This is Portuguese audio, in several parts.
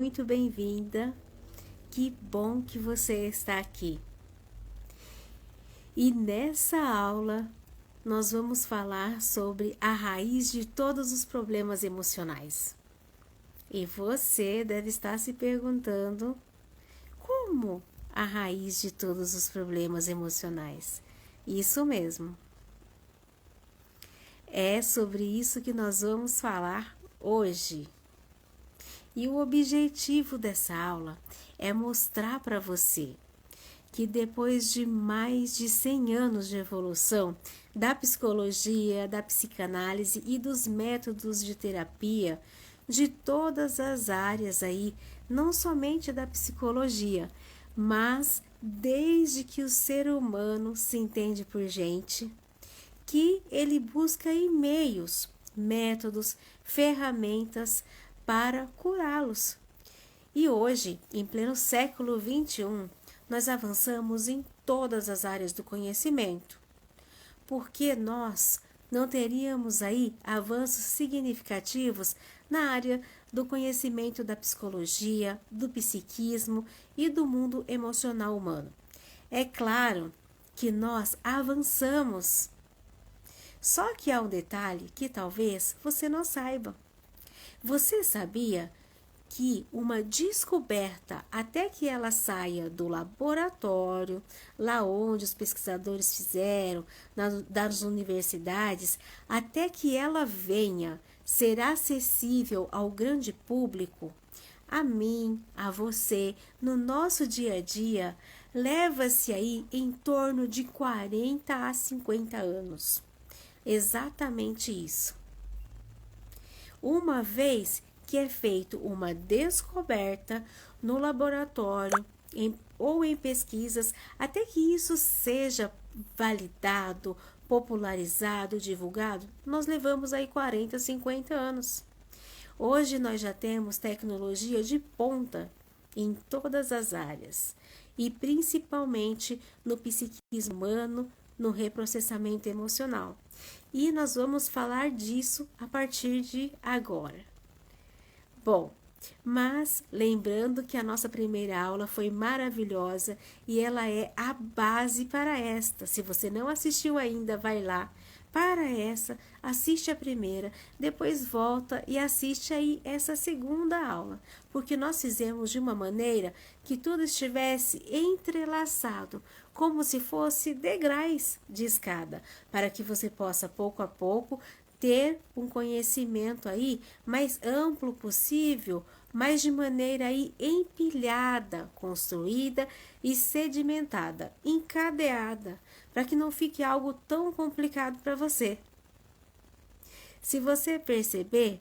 Muito bem-vinda. Que bom que você está aqui. E nessa aula nós vamos falar sobre a raiz de todos os problemas emocionais. E você deve estar se perguntando: como a raiz de todos os problemas emocionais? Isso mesmo. É sobre isso que nós vamos falar hoje. E o objetivo dessa aula é mostrar para você que depois de mais de 100 anos de evolução da psicologia, da psicanálise e dos métodos de terapia, de todas as áreas aí, não somente da psicologia, mas desde que o ser humano se entende por gente, que ele busca aí meios, métodos, ferramentas para curá-los. E hoje, em pleno século XXI, nós avançamos em todas as áreas do conhecimento, porque nós não teríamos aí avanços significativos na área do conhecimento da psicologia, do psiquismo e do mundo emocional humano. É claro que nós avançamos, só que há um detalhe que talvez você não saiba. Você sabia que uma descoberta, até que ela saia do laboratório, lá onde os pesquisadores fizeram, das universidades, até que ela venha ser acessível ao grande público, a mim, a você, no nosso dia a dia, leva-se aí em torno de 40 a 50 anos. Exatamente isso. Uma vez que é feito uma descoberta no laboratório ou em pesquisas, até que isso seja validado, popularizado, divulgado, nós levamos aí 40, 50 anos. Hoje nós já temos tecnologia de ponta em todas as áreas e principalmente no psiquismo humano, no reprocessamento emocional. E nós vamos falar disso a partir de agora. Bom, mas lembrando que a nossa primeira aula foi maravilhosa e ela é a base para esta. Se você não assistiu ainda, vai lá para essa, assiste a primeira, depois volta e assiste aí essa segunda aula, porque nós fizemos de uma maneira que tudo estivesse entrelaçado, como se fosse degraus de escada, para que você possa pouco a pouco ter um conhecimento aí mais amplo possível, mas de maneira aí empilhada, construída e sedimentada, encadeada, para que não fique algo tão complicado para você. Se você perceber,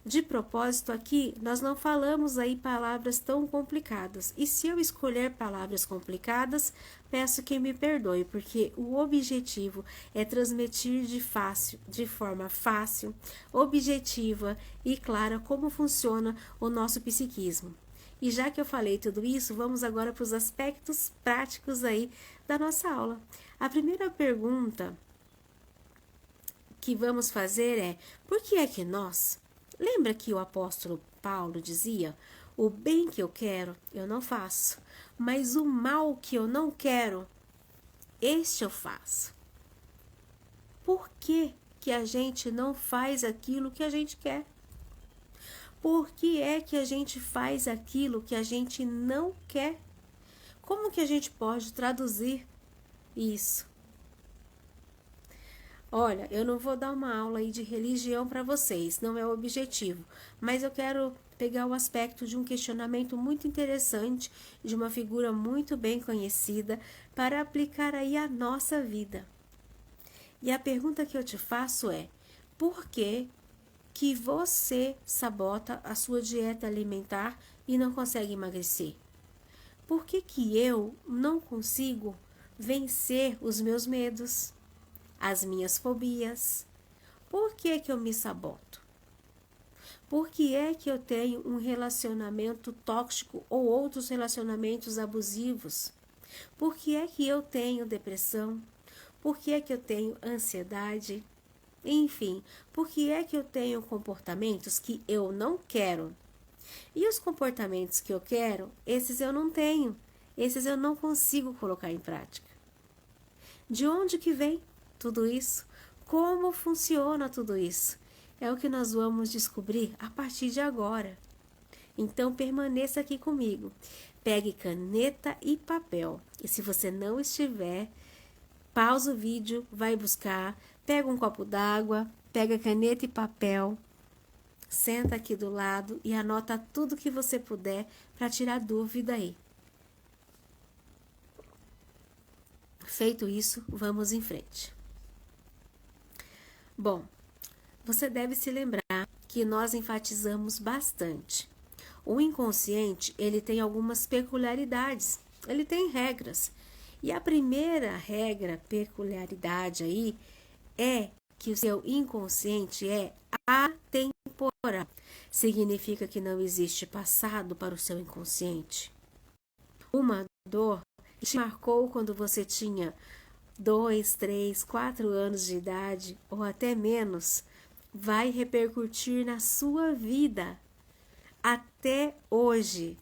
de propósito aqui, nós não falamos aí palavras tão complicadas. E se eu escolher palavras complicadas, peço que me perdoe, porque o objetivo é transmitir de forma fácil, objetiva e clara como funciona o nosso psiquismo. E já que eu falei tudo isso, vamos agora para os aspectos práticos aí da nossa aula. A primeira pergunta que vamos fazer é: por que é que nós... Lembra que o apóstolo Paulo dizia: o bem que eu quero, eu não faço, mas o mal que eu não quero, este eu faço. Por que a gente não faz aquilo que a gente quer? Por que é que a gente faz aquilo que a gente não quer? Como que a gente pode traduzir isso? Olha, eu não vou dar uma aula aí de religião para vocês, não é o objetivo, mas eu quero pegar o aspecto de um questionamento muito interessante de uma figura muito bem conhecida para aplicar aí a nossa vida. E a pergunta que eu te faço é: por que você sabota a sua dieta alimentar e não consegue emagrecer? Por que eu não consigo vencer os meus medos, as minhas fobias? Por que eu me saboto? Por que é que eu tenho um relacionamento tóxico ou outros relacionamentos abusivos? Por que é que eu tenho depressão? Por que é que eu tenho ansiedade? Enfim, por que é que eu tenho comportamentos que eu não quero? E os comportamentos que eu quero, esses eu não tenho. Esses eu não consigo colocar em prática. De onde que vem tudo isso? Como funciona tudo isso? É o que nós vamos descobrir a partir de agora. Então permaneça aqui comigo. Pegue caneta e papel. E se você não estiver, pausa o vídeo, vai buscar, pega um copo d'água, pega caneta e papel, senta aqui do lado e anota tudo que você puder para tirar dúvida aí. Feito isso, vamos em frente. Bom, você deve se lembrar que nós enfatizamos bastante. O inconsciente, ele tem algumas peculiaridades, ele tem regras. E a primeira regra, peculiaridade aí, é que o seu inconsciente é atemporal. Significa que não existe passado para o seu inconsciente. Uma dor que te marcou quando você tinha 2, 3, 4 anos de idade ou até menos, vai repercutir na sua vida até hoje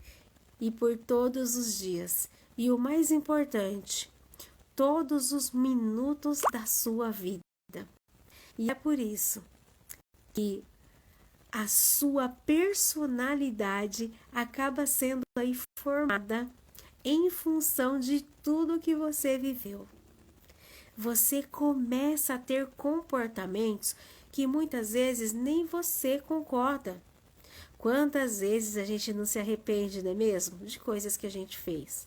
e por todos os dias. E o mais importante, todos os minutos da sua vida. E é por isso que a sua personalidade acaba sendo aí formada em função de tudo que você viveu. Você começa a ter comportamentos que muitas vezes nem você concorda. Quantas vezes a gente não se arrepende, não é mesmo? De coisas que a gente fez.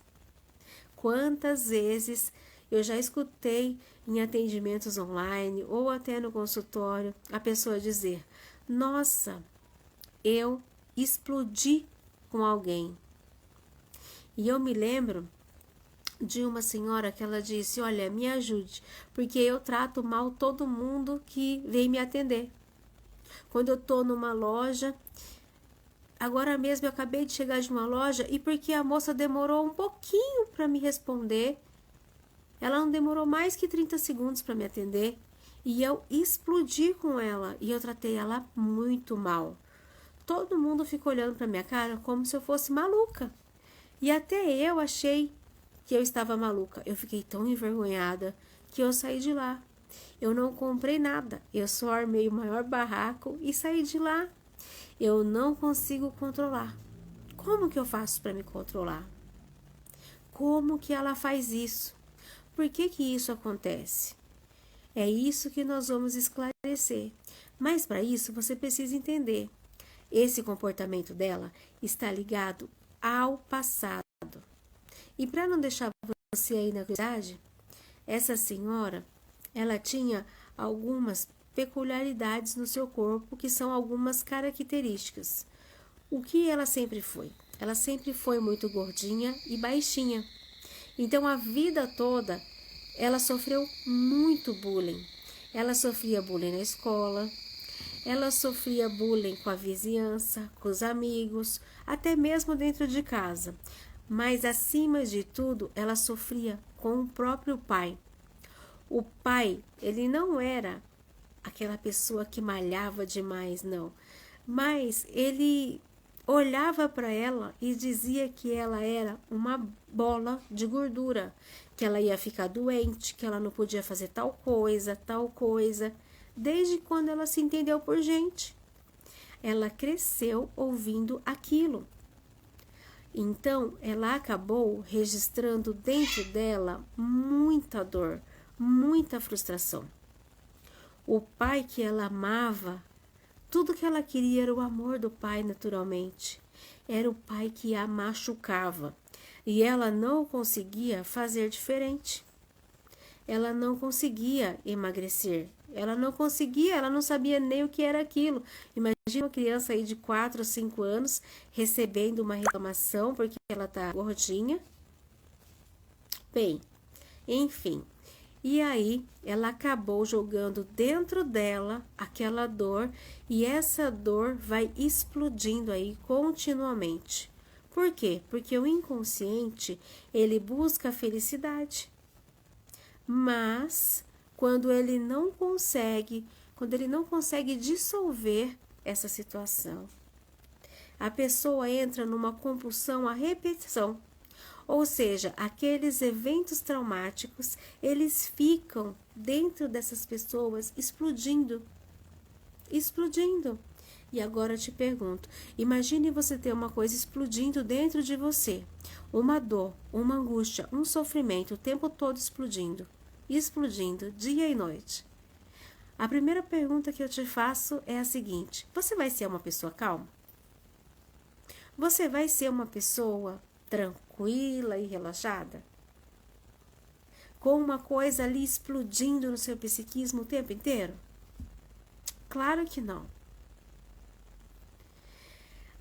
Quantas vezes eu já escutei em atendimentos online ou até no consultório a pessoa dizer: nossa, eu explodi com alguém. E eu me lembro de uma senhora que ela disse: olha, me ajude, porque eu trato mal todo mundo que vem me atender. Quando eu estou numa loja, agora mesmo eu acabei de chegar de uma loja e porque a moça demorou um pouquinho para me responder, ela não demorou mais que 30 segundos para me atender, e eu explodi com ela e eu tratei ela muito mal. Todo mundo ficou olhando para minha cara como se eu fosse maluca. E até eu achei que eu estava maluca. Eu fiquei tão envergonhada que eu saí de lá. Eu não comprei nada. Eu só armei o maior barraco e saí de lá. Eu não consigo controlar. Como que eu faço para me controlar? Como que ela faz isso? Por que que isso acontece? É isso que nós vamos esclarecer. Mas para isso você precisa entender. Esse comportamento dela está ligado ao passado. E para não deixar você aí na curiosidade, essa senhora, ela tinha algumas peculiaridades no seu corpo, que são algumas características. O que ela sempre foi? Ela sempre foi muito gordinha e baixinha. Então, a vida toda, ela sofreu muito bullying. Ela sofria bullying na escola, ela sofria bullying com a vizinhança, com os amigos, até mesmo dentro de casa. Mas, acima de tudo, ela sofria com o próprio pai. O pai, ele não era aquela pessoa que malhava demais, não. Mas ele olhava para ela e dizia que ela era uma bola de gordura, que ela ia ficar doente, que ela não podia fazer tal coisa, desde quando ela se entendeu por gente. Ela cresceu ouvindo aquilo. Então, ela acabou registrando dentro dela muita dor, muita frustração. O pai que ela amava, tudo que ela queria era o amor do pai, naturalmente. Era o pai que a machucava. E ela não conseguia fazer diferente. Ela não conseguia emagrecer. Ela não sabia nem o que era aquilo. Imagina uma criança aí de 4 ou 5 anos recebendo uma reclamação porque ela tá gordinha. Bem, enfim. E aí, ela acabou jogando dentro dela aquela dor e essa dor vai explodindo aí continuamente. Por quê? Porque o inconsciente, ele busca a felicidade. Mas, quando ele não consegue dissolver essa situação, A pessoa entra numa compulsão à repetição. Ou seja, aqueles eventos traumáticos, eles ficam dentro dessas pessoas explodindo. Explodindo. E agora eu te pergunto, imagine você ter uma coisa explodindo dentro de você. Uma dor, uma angústia, um sofrimento, o tempo todo explodindo. Explodindo, dia e noite. A primeira pergunta que eu te faço é a seguinte: você vai ser uma pessoa calma? Você vai ser uma pessoa tranquila e relaxada? Com uma coisa ali explodindo no seu psiquismo o tempo inteiro? Claro que não.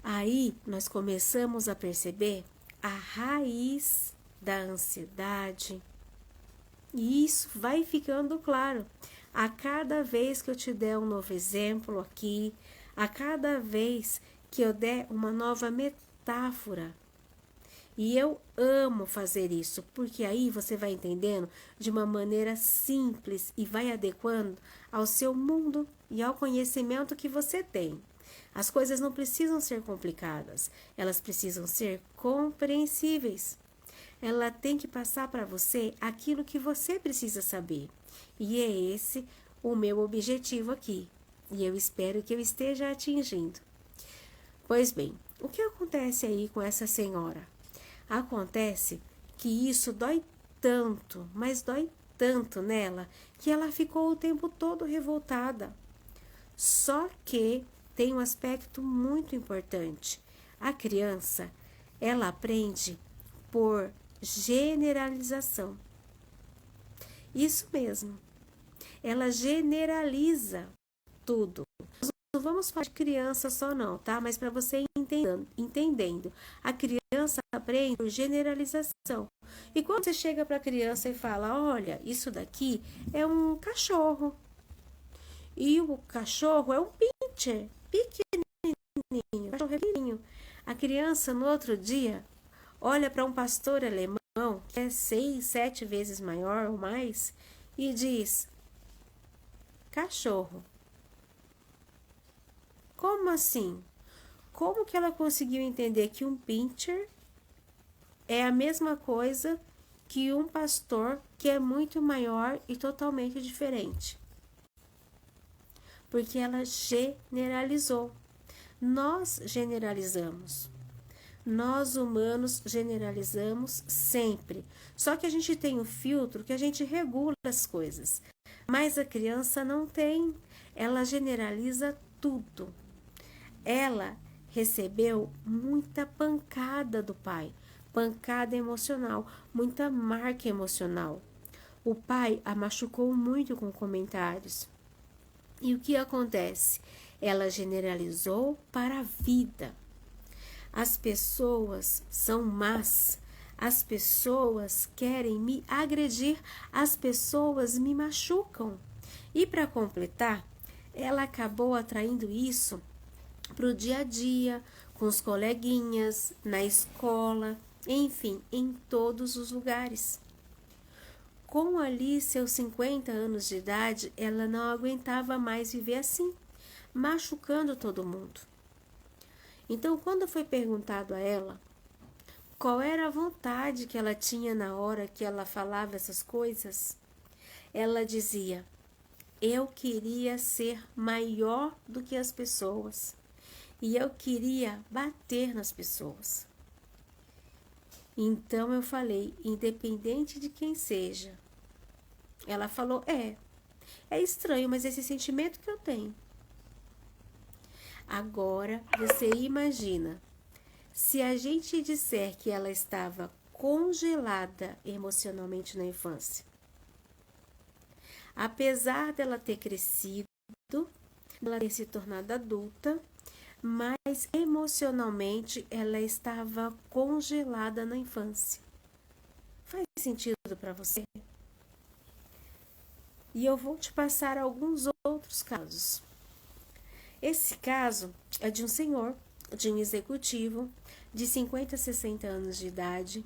Aí nós começamos a perceber a raiz da ansiedade. E isso vai ficando claro. A cada vez que eu te der um novo exemplo aqui, a cada vez que eu der uma nova metáfora. E eu amo fazer isso, porque aí você vai entendendo de uma maneira simples e vai adequando ao seu mundo e ao conhecimento que você tem. As coisas não precisam ser complicadas, elas precisam ser compreensíveis. Ela tem que passar para você aquilo que você precisa saber. E é esse o meu objetivo aqui. E eu espero que eu esteja atingindo. Pois bem, o que acontece aí com essa senhora? Acontece que isso dói tanto, mas dói tanto nela, que ela ficou o tempo todo revoltada. Só que tem um aspecto muito importante. A criança, ela aprende por generalização. Isso mesmo. Ela generaliza tudo. Nós não vamos falar de criança só não, tá? Mas para você entendendo. A criança aprende por generalização. E quando você chega para a criança e fala, olha, isso daqui é um cachorro. E o cachorro é um pincher, pequenininho, cachorro pequenininho. A criança, no outro dia, olha para um pastor alemão, que é 6, 7 vezes maior ou mais, e diz, cachorro. Como assim? Como que ela conseguiu entender que um pincher é a mesma coisa que um pastor que é muito maior e totalmente diferente? Porque ela generalizou. Nós generalizamos. Nós humanos generalizamos sempre. Só que a gente tem um filtro que a gente regula as coisas. Mas a criança não tem. Ela generaliza tudo. Ela recebeu muita pancada do pai. Pancada emocional. Muita marca emocional. O pai a machucou muito com comentários. E o que acontece? Ela generalizou para a vida. As pessoas são más. As pessoas querem me agredir. As pessoas me machucam. E para completar, ela acabou atraindo isso para o dia a dia, com os coleguinhas, na escola, enfim, em todos os lugares. Com ali seus 50 anos de idade, ela não aguentava mais viver assim, machucando todo mundo. Então, quando foi perguntado a ela qual era a vontade que ela tinha na hora que ela falava essas coisas, ela dizia, eu queria ser maior do que as pessoas e eu queria bater nas pessoas. Então eu falei, independente de quem seja. Ela falou, é estranho, mas esse sentimento que eu tenho. Agora você imagina, se a gente disser que ela estava congelada emocionalmente na infância, apesar dela ter crescido, ela ter se tornado adulta, mas emocionalmente ela estava congelada na infância. Faz sentido para você? E eu vou te passar alguns outros casos. Esse caso é de um senhor, de um executivo, de 50 a 60 anos de idade.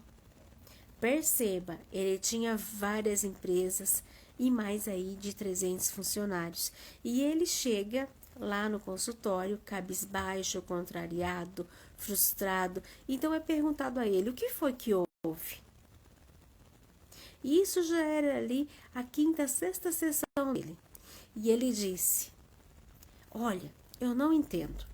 Perceba, ele tinha várias empresas e mais aí de 300 funcionários. E ele chega lá no consultório, cabisbaixo, contrariado, frustrado. Então é perguntado a ele: o que foi que houve? E isso já era ali a quinta, sexta sessão dele. E ele disse: olha, eu não entendo.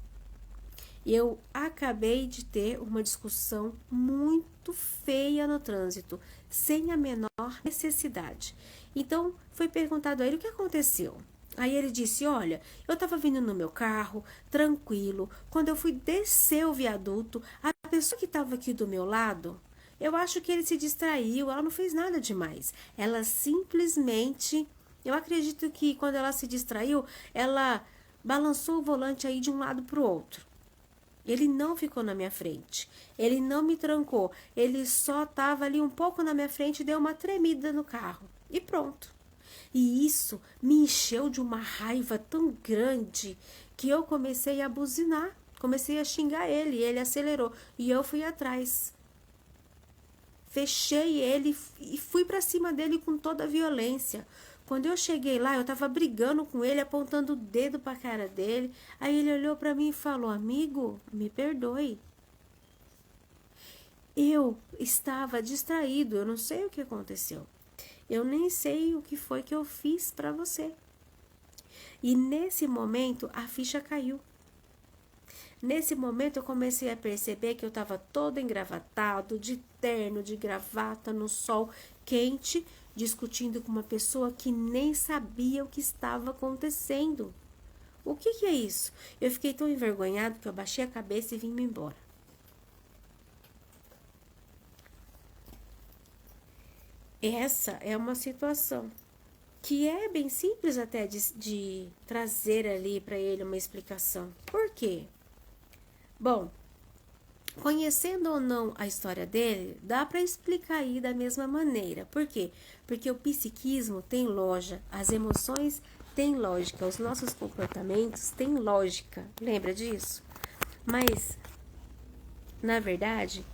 Eu acabei de ter uma discussão muito feia no trânsito, sem a menor necessidade. Então, foi perguntado a ele o que aconteceu. Aí ele disse: olha, eu estava vindo no meu carro, tranquilo. Quando eu fui descer o viaduto, a pessoa que estava aqui do meu lado, eu acho que ele se distraiu, ela não fez nada demais. Ela simplesmente, eu acredito que quando ela se distraiu, ela balançou o volante aí de um lado para o outro. Ele não ficou na minha frente. Ele não me trancou. Ele só estava ali um pouco na minha frente e deu uma tremida no carro. E pronto. E isso me encheu de uma raiva tão grande que eu comecei a buzinar. Comecei a xingar ele. Ele acelerou. E eu fui atrás. Fechei ele e fui para cima dele com toda a violência. Quando eu cheguei lá, eu estava brigando com ele, apontando o dedo para a cara dele. Aí ele olhou para mim e falou: amigo, me perdoe. Eu estava distraído, eu não sei o que aconteceu. Eu nem sei o que foi que eu fiz para você. E nesse momento, a ficha caiu. Nesse momento, eu comecei a perceber que eu estava todo engravatado, de terno, de gravata, no sol quente, discutindo com uma pessoa que nem sabia o que estava acontecendo. O que é isso? Eu fiquei tão envergonhado que eu baixei a cabeça e vim-me embora. Essa é uma situação que é bem simples até de trazer ali para ele uma explicação. Por quê? Bom, conhecendo ou não a história dele, dá para explicar aí da mesma maneira. Por quê? Porque o psiquismo tem lógica, as emoções têm lógica, os nossos comportamentos têm lógica. Lembra disso? Mas, na verdade,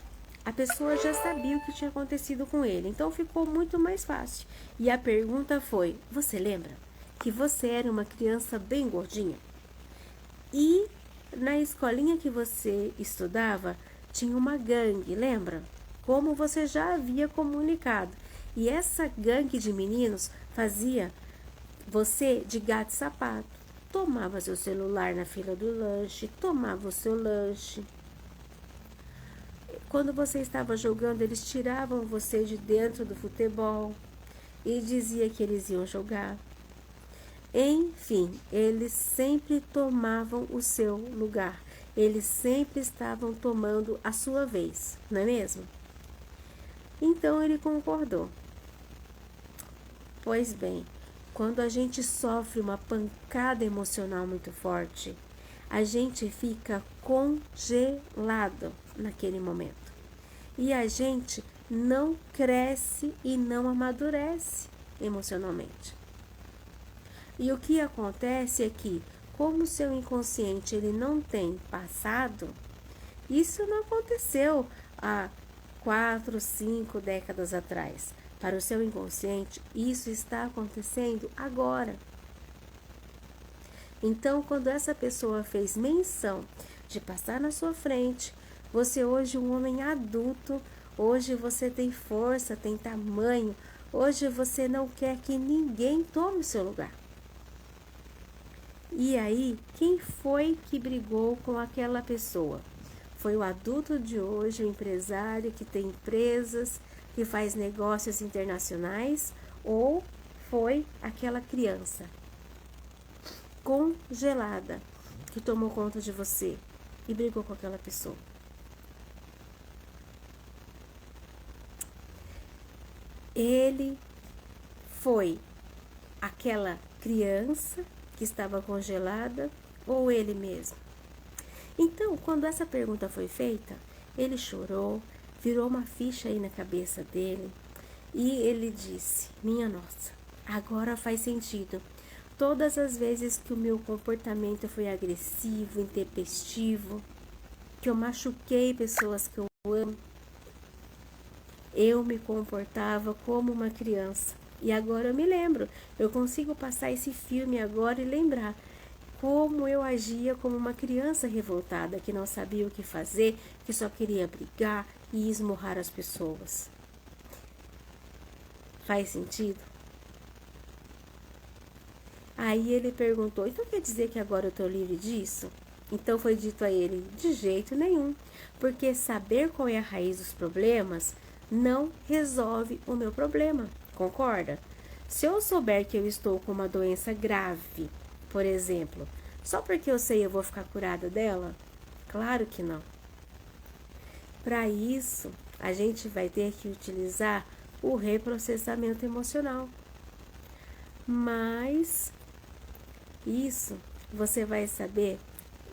a pessoa já sabia o que tinha acontecido com ele, então ficou muito mais fácil. E a pergunta foi: você lembra que você era uma criança bem gordinha? E na escolinha que você estudava, tinha uma gangue, lembra? Como você já havia comunicado. E essa gangue de meninos fazia você de gato e sapato. Tomava seu celular na fila do lanche, tomava o seu lanche. Quando você estava jogando, eles tiravam você de dentro do futebol e dizia que eles iam jogar. Enfim, eles sempre tomavam o seu lugar. Eles sempre estavam tomando a sua vez, não é mesmo? Então ele concordou. Pois bem, quando a gente sofre uma pancada emocional muito forte, a gente fica congelado naquele momento. E a gente não cresce e não amadurece emocionalmente. E o que acontece é que, como o seu inconsciente ele não tem passado, isso não aconteceu há 4, 5 décadas atrás. Para o seu inconsciente, isso está acontecendo agora. Então, quando essa pessoa fez menção de passar na sua frente, você hoje um homem adulto, hoje você tem força, tem tamanho, hoje você não quer que ninguém tome o seu lugar. E aí, quem foi que brigou com aquela pessoa? Foi o adulto de hoje, o empresário que tem empresas, que faz negócios internacionais, ou foi aquela criança congelada que tomou conta de você e brigou com aquela pessoa? Ele foi aquela criança que estava congelada ou ele mesmo? Então, quando essa pergunta foi feita, ele chorou, virou uma ficha aí na cabeça dele e ele disse: minha nossa, agora faz sentido. Todas as vezes que o meu comportamento foi agressivo, intempestivo, que eu machuquei pessoas que eu amo, eu me comportava como uma criança. E agora eu me lembro, eu consigo passar esse filme agora e lembrar como eu agia como uma criança revoltada que não sabia o que fazer, que só queria brigar e esmurrar as pessoas. Faz sentido? Aí ele perguntou: então quer dizer que agora eu estou livre disso? Então foi dito a ele: de jeito nenhum, porque saber qual é a raiz dos problemas não resolve o meu problema, concorda? Se eu souber que eu estou com uma doença grave, por exemplo, só porque eu sei eu vou ficar curada dela? Claro que não. Para isso, a gente vai ter que utilizar o reprocessamento emocional. Mas isso você vai saber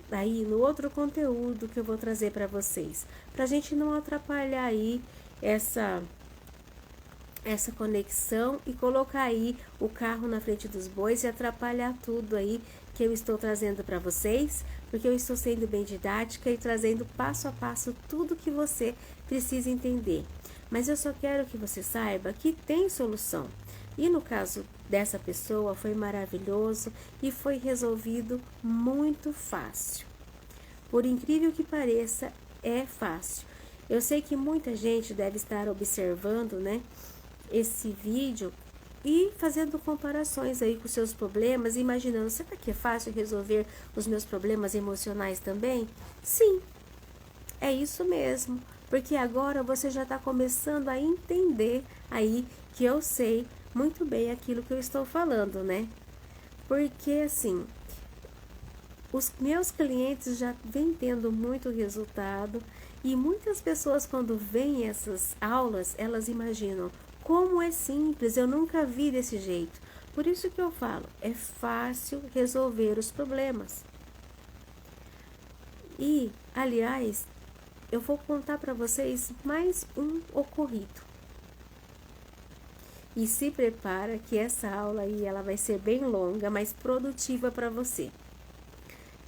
aí no outro conteúdo que eu vou trazer para vocês, para a gente não atrapalhar aí essa conexão e colocar aí o carro na frente dos bois e atrapalhar tudo aí que eu estou trazendo para vocês, porque eu estou sendo bem didática e trazendo passo a passo tudo que você precisa entender. Mas eu só quero que você saiba que tem solução. E no caso dessa pessoa foi maravilhoso e foi resolvido muito fácil. Por incrível que pareça, é fácil. Eu sei que muita gente deve estar observando, né, esse vídeo e fazendo comparações aí com seus problemas, imaginando, será que é fácil resolver os meus problemas emocionais também? Sim, é isso mesmo, porque agora você já está começando a entender aí que eu sei muito bem aquilo que eu estou falando, né? Porque assim, os meus clientes já vêm tendo muito resultado e muitas pessoas quando veem essas aulas, elas imaginam como é simples, eu nunca vi desse jeito. Por isso que eu falo, é fácil resolver os problemas. E, aliás, eu vou contar para vocês mais um ocorrido. E se prepara que essa aula aí ela vai ser bem longa, mas produtiva para você.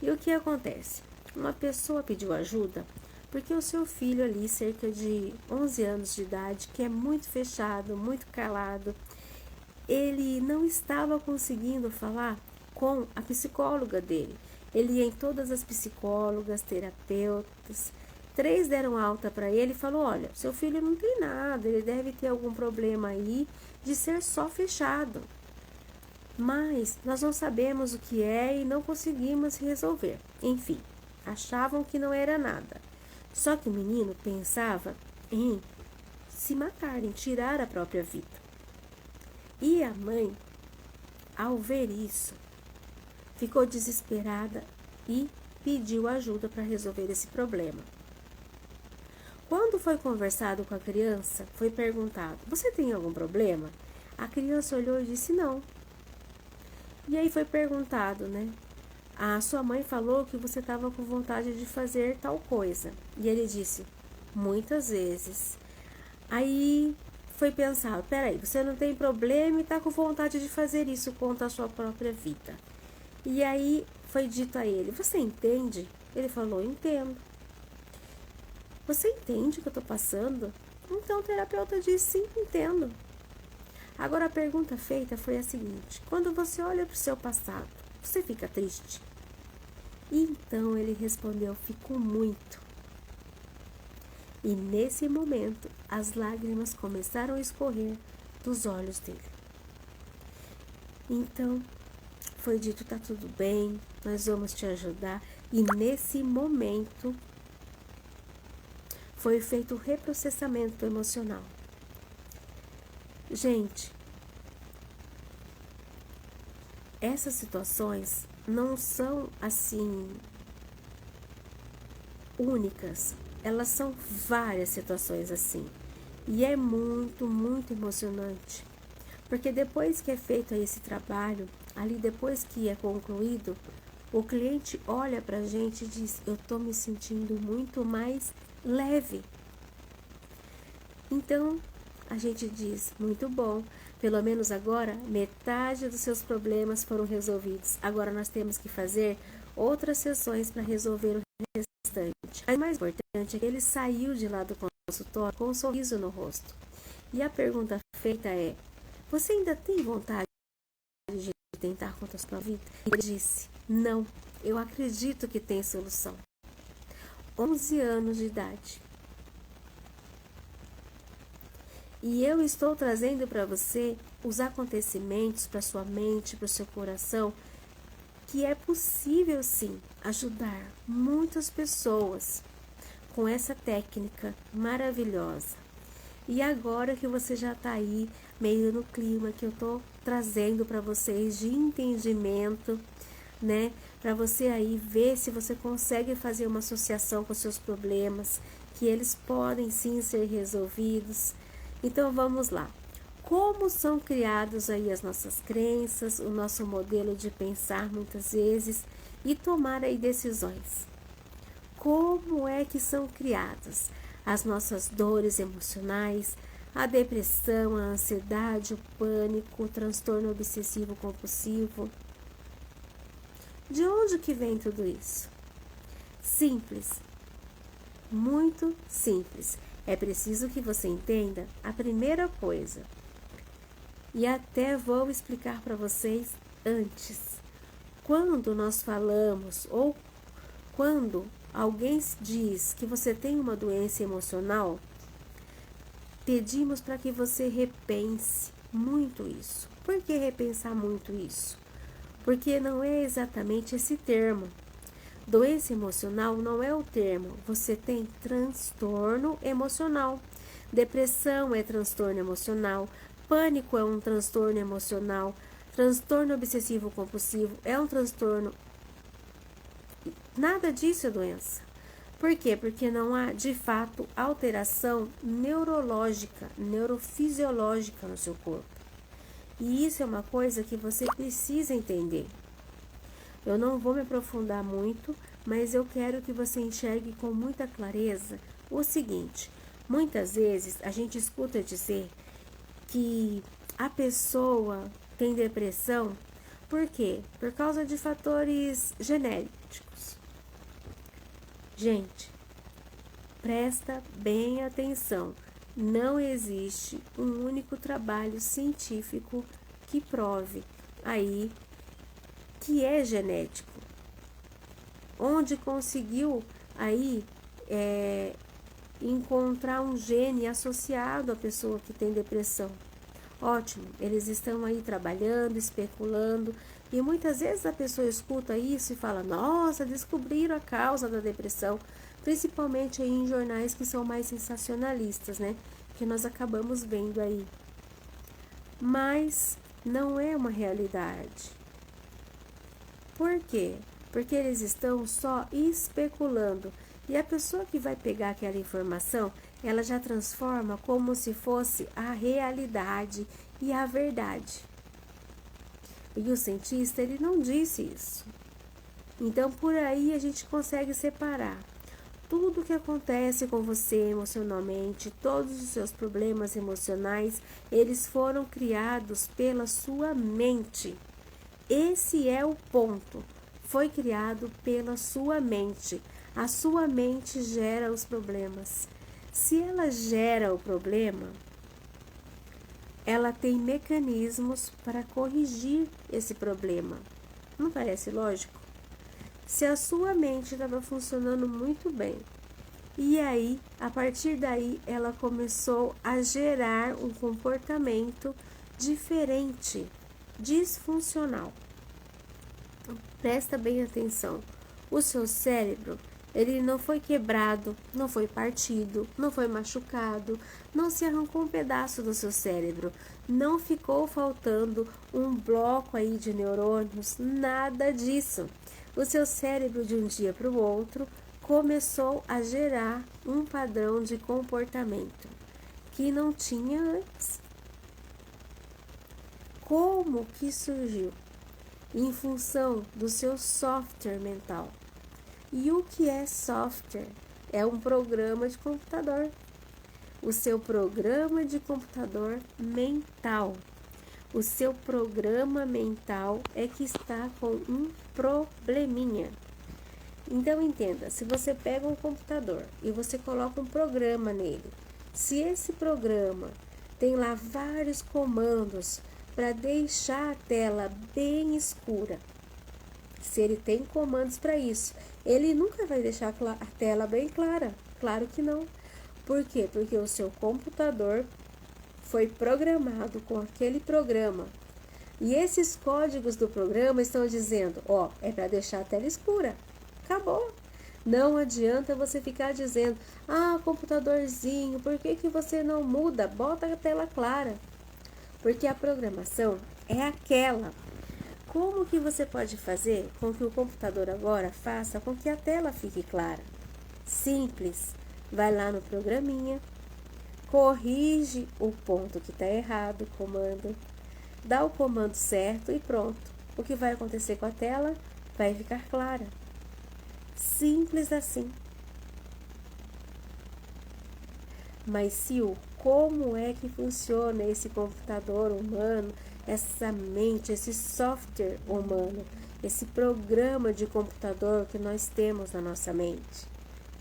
E o que acontece? Uma pessoa pediu ajuda porque o seu filho ali, cerca de 11 anos de idade, que é muito fechado, muito calado, ele não estava conseguindo falar com a psicóloga dele. Ele ia em todas as psicólogas, terapeutas, 3 deram alta para ele e falou: olha, seu filho não tem nada, ele deve ter algum problema aí de ser só fechado. Mas nós não sabemos o que é e não conseguimos resolver. Enfim, achavam que não era nada. Só que o menino pensava em se matar, em tirar a própria vida. E a mãe, ao ver isso, ficou desesperada e pediu ajuda para resolver esse problema. Quando foi conversado com a criança, foi perguntado: você tem algum problema? A criança olhou e disse: não. E aí foi perguntado, né? A sua mãe falou que você estava com vontade de fazer tal coisa. E ele disse: muitas vezes. Aí foi pensar: peraí, você não tem problema e está com vontade de fazer isso contra a sua própria vida. E aí foi dito a ele: você entende? Ele falou: entendo. Você entende o que eu estou passando? Então o terapeuta disse: sim, entendo. Agora a pergunta feita foi a seguinte: quando você olha para o seu passado, você fica triste? E então ele respondeu: fico muito. E nesse momento as lágrimas começaram a escorrer dos olhos dele. Então foi dito: tá tudo bem, nós vamos te ajudar. E nesse momento foi feito o reprocessamento emocional. Gente, essas situações não são assim únicas, elas são várias situações assim. E é muito, muito emocionante, porque depois que é feito esse trabalho, ali depois que é concluído, o cliente olha pra gente e diz: eu tô me sentindo muito mais leve. Então, a gente diz: muito bom, pelo menos agora metade dos seus problemas foram resolvidos. Agora nós temos que fazer outras sessões para resolver o restante. Mas o mais importante é que ele saiu de lá do consultório com um sorriso no rosto. E a pergunta feita é: você ainda tem vontade de tentar contra a sua vida? Ele disse, não, eu acredito que tem solução. 11 anos de idade. E eu estou trazendo para você os acontecimentos, para sua mente, para o seu coração, que é possível sim ajudar muitas pessoas com essa técnica maravilhosa. E agora que você já está aí, meio no clima que eu estou trazendo para vocês de entendimento, né? Para você aí ver se você consegue fazer uma associação com seus problemas, que eles podem sim ser resolvidos. Então vamos lá. Como são criados aí as nossas crenças, o nosso modelo de pensar muitas vezes e tomar aí decisões? Como é que são criadas as nossas dores emocionais, a depressão, a ansiedade, o pânico, o transtorno obsessivo compulsivo? De onde que vem tudo isso? Simples, muito simples. É preciso que você entenda a primeira coisa. E até vou explicar para vocês antes. Quando nós falamos ou quando alguém diz que você tem uma doença emocional, pedimos para que você repense muito isso. Por que repensar muito isso? Porque não é exatamente esse termo. Doença emocional não é o termo. Você tem transtorno emocional. Depressão é transtorno emocional. Pânico é um transtorno emocional. Transtorno obsessivo compulsivo é um transtorno. Nada disso é doença. Por quê? Porque não há, de fato, alteração neurológica, neurofisiológica no seu corpo. E isso é uma coisa que você precisa entender. Eu não vou me aprofundar muito, mas eu quero que você enxergue com muita clareza o seguinte. Muitas vezes a gente escuta dizer que a pessoa tem depressão. Por quê? Por causa de fatores genéticos. Gente, presta bem atenção. Não existe um único trabalho científico que prove aí que é genético. Onde conseguiu aí encontrar um gene associado à pessoa que tem depressão. Ótimo, eles estão aí trabalhando, especulando, e muitas vezes a pessoa escuta isso e fala, nossa, descobriram a causa da depressão, principalmente aí em jornais que são mais sensacionalistas, né? Que nós acabamos vendo aí. Mas não é uma realidade. Por quê? Porque eles estão só especulando. E a pessoa que vai pegar aquela informação, ela já transforma como se fosse a realidade e a verdade. E o cientista, ele não disse isso. Então, por aí a gente consegue separar. Tudo que acontece com você emocionalmente, todos os seus problemas emocionais, eles foram criados pela sua mente. Esse é o ponto. Foi criado pela sua mente. A sua mente gera os problemas. Se ela gera o problema, ela tem mecanismos para corrigir esse problema. Não parece lógico? Se a sua mente estava funcionando muito bem, e aí, a partir daí, ela começou a gerar um comportamento diferente, disfuncional. Presta bem atenção. O seu cérebro, ele não foi quebrado, não foi partido, não foi machucado, não se arrancou um pedaço do seu cérebro, não ficou faltando um bloco aí de neurônios, nada disso. O seu cérebro, de um dia para o outro, começou a gerar um padrão de comportamento que não tinha antes. Como que surgiu? Em função do seu software mental. E o que é software? É um programa de computador. O seu programa de computador mental. O seu programa mental é que está com um probleminha. Então entenda, se você pega um computador e você coloca um programa nele, se esse programa tem lá vários comandos para deixar a tela bem escura. Se ele tem comandos para isso, ele nunca vai deixar a tela bem clara. Claro que não. Por quê? Porque o seu computador foi programado com aquele programa. E esses códigos do programa estão dizendo, ó, é para deixar a tela escura. Acabou. Não adianta você ficar dizendo, computadorzinho, por que você não muda? Bota a tela clara. Porque a programação é aquela. Como que você pode fazer com que o computador agora faça com que a tela fique clara? Simples. Vai lá no programinha, corrige o ponto que está errado, o comando, dá o comando certo e pronto. O que vai acontecer com a tela vai ficar clara. Simples assim. Mas como é que funciona esse computador humano, essa mente, esse software humano, esse programa de computador que nós temos na nossa mente?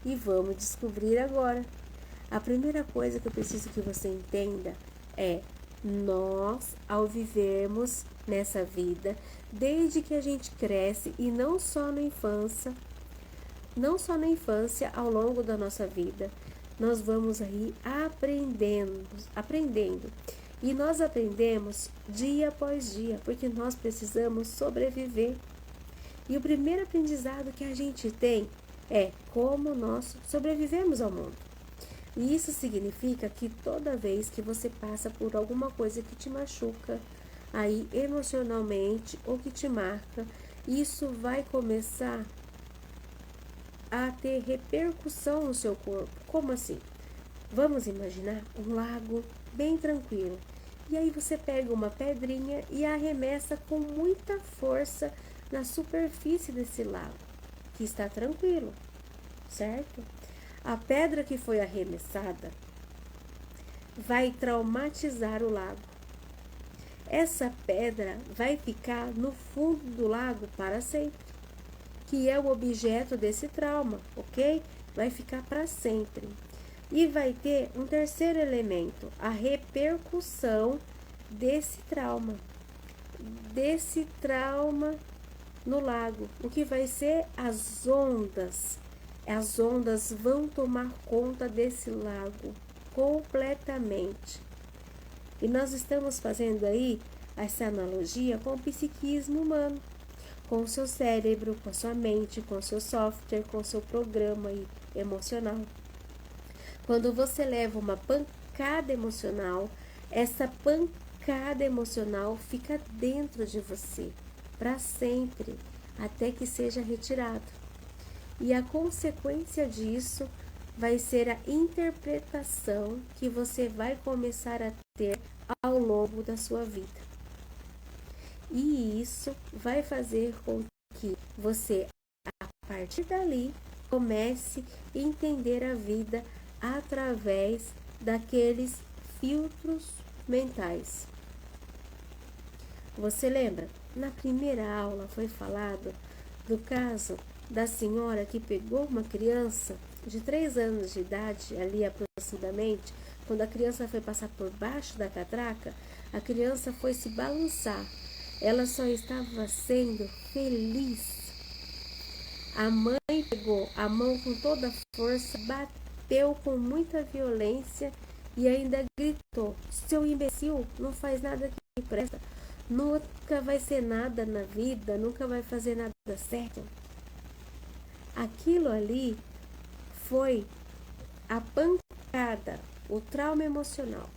E vamos descobrir agora. A primeira coisa que eu preciso que você entenda é: nós, ao vivermos nessa vida, desde que a gente cresce, e não só na infância, ao longo da nossa vida, nós vamos aí aprendendo. E nós aprendemos dia após dia, porque nós precisamos sobreviver. E o primeiro aprendizado que a gente tem é como nós sobrevivemos ao mundo. E isso significa que toda vez que você passa por alguma coisa que te machuca, aí emocionalmente, ou que te marca, isso vai começar a ter repercussão no seu corpo. Como assim? Vamos imaginar um lago bem tranquilo. E aí você pega uma pedrinha e arremessa com muita força na superfície desse lago, que está tranquilo, certo? A pedra que foi arremessada vai traumatizar o lago. Essa pedra vai ficar no fundo do lago para sempre, que é o objeto desse trauma, ok? Vai ficar para sempre. E vai ter um terceiro elemento, a repercussão desse trauma no lago. O que vai ser as ondas? As ondas vão tomar conta desse lago completamente. E nós estamos fazendo aí essa analogia com o psiquismo humano, com o seu cérebro, com a sua mente, com o seu software, com o seu programa emocional. Quando você leva uma pancada emocional, essa pancada emocional fica dentro de você para sempre, até que seja retirado. E a consequência disso vai ser a interpretação que você vai começar a ter ao longo da sua vida. E isso vai fazer com que você, a partir dali, comece a entender a vida através daqueles filtros mentais. Você lembra? Na primeira aula foi falado do caso da senhora que pegou uma criança de 3 anos de idade, ali aproximadamente, quando a criança foi passar por baixo da catraca, a criança foi se balançar. Ela só estava sendo feliz. A mãe pegou a mão com toda a força, bateu com muita violência e ainda gritou: seu imbecil, não faz nada que presta, nunca vai ser nada na vida, nunca vai fazer nada certo. Aquilo ali foi a pancada, o trauma emocional.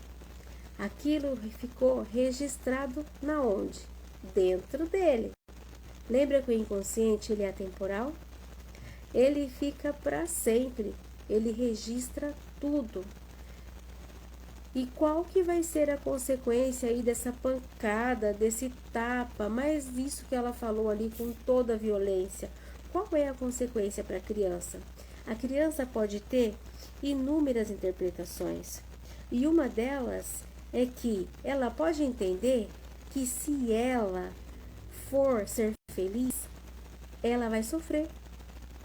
Aquilo ficou registrado na onde? Dentro dele. Lembra que o inconsciente ele é atemporal? Ele fica para sempre, ele registra tudo. E qual que vai ser a consequência aí dessa pancada, desse tapa, mais isso que ela falou ali com toda a violência? Qual é a consequência para a criança? A criança pode ter inúmeras interpretações. E uma delas é que ela pode entender que se ela for ser feliz, ela vai sofrer.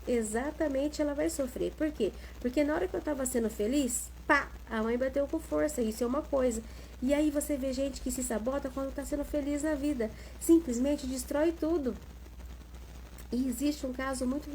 Exatamente, ela vai sofrer. Por quê? Porque na hora que eu estava sendo feliz, pá, a mãe bateu com força, isso é uma coisa. E aí você vê gente que se sabota quando está sendo feliz na vida, simplesmente destrói tudo. E existe um caso muito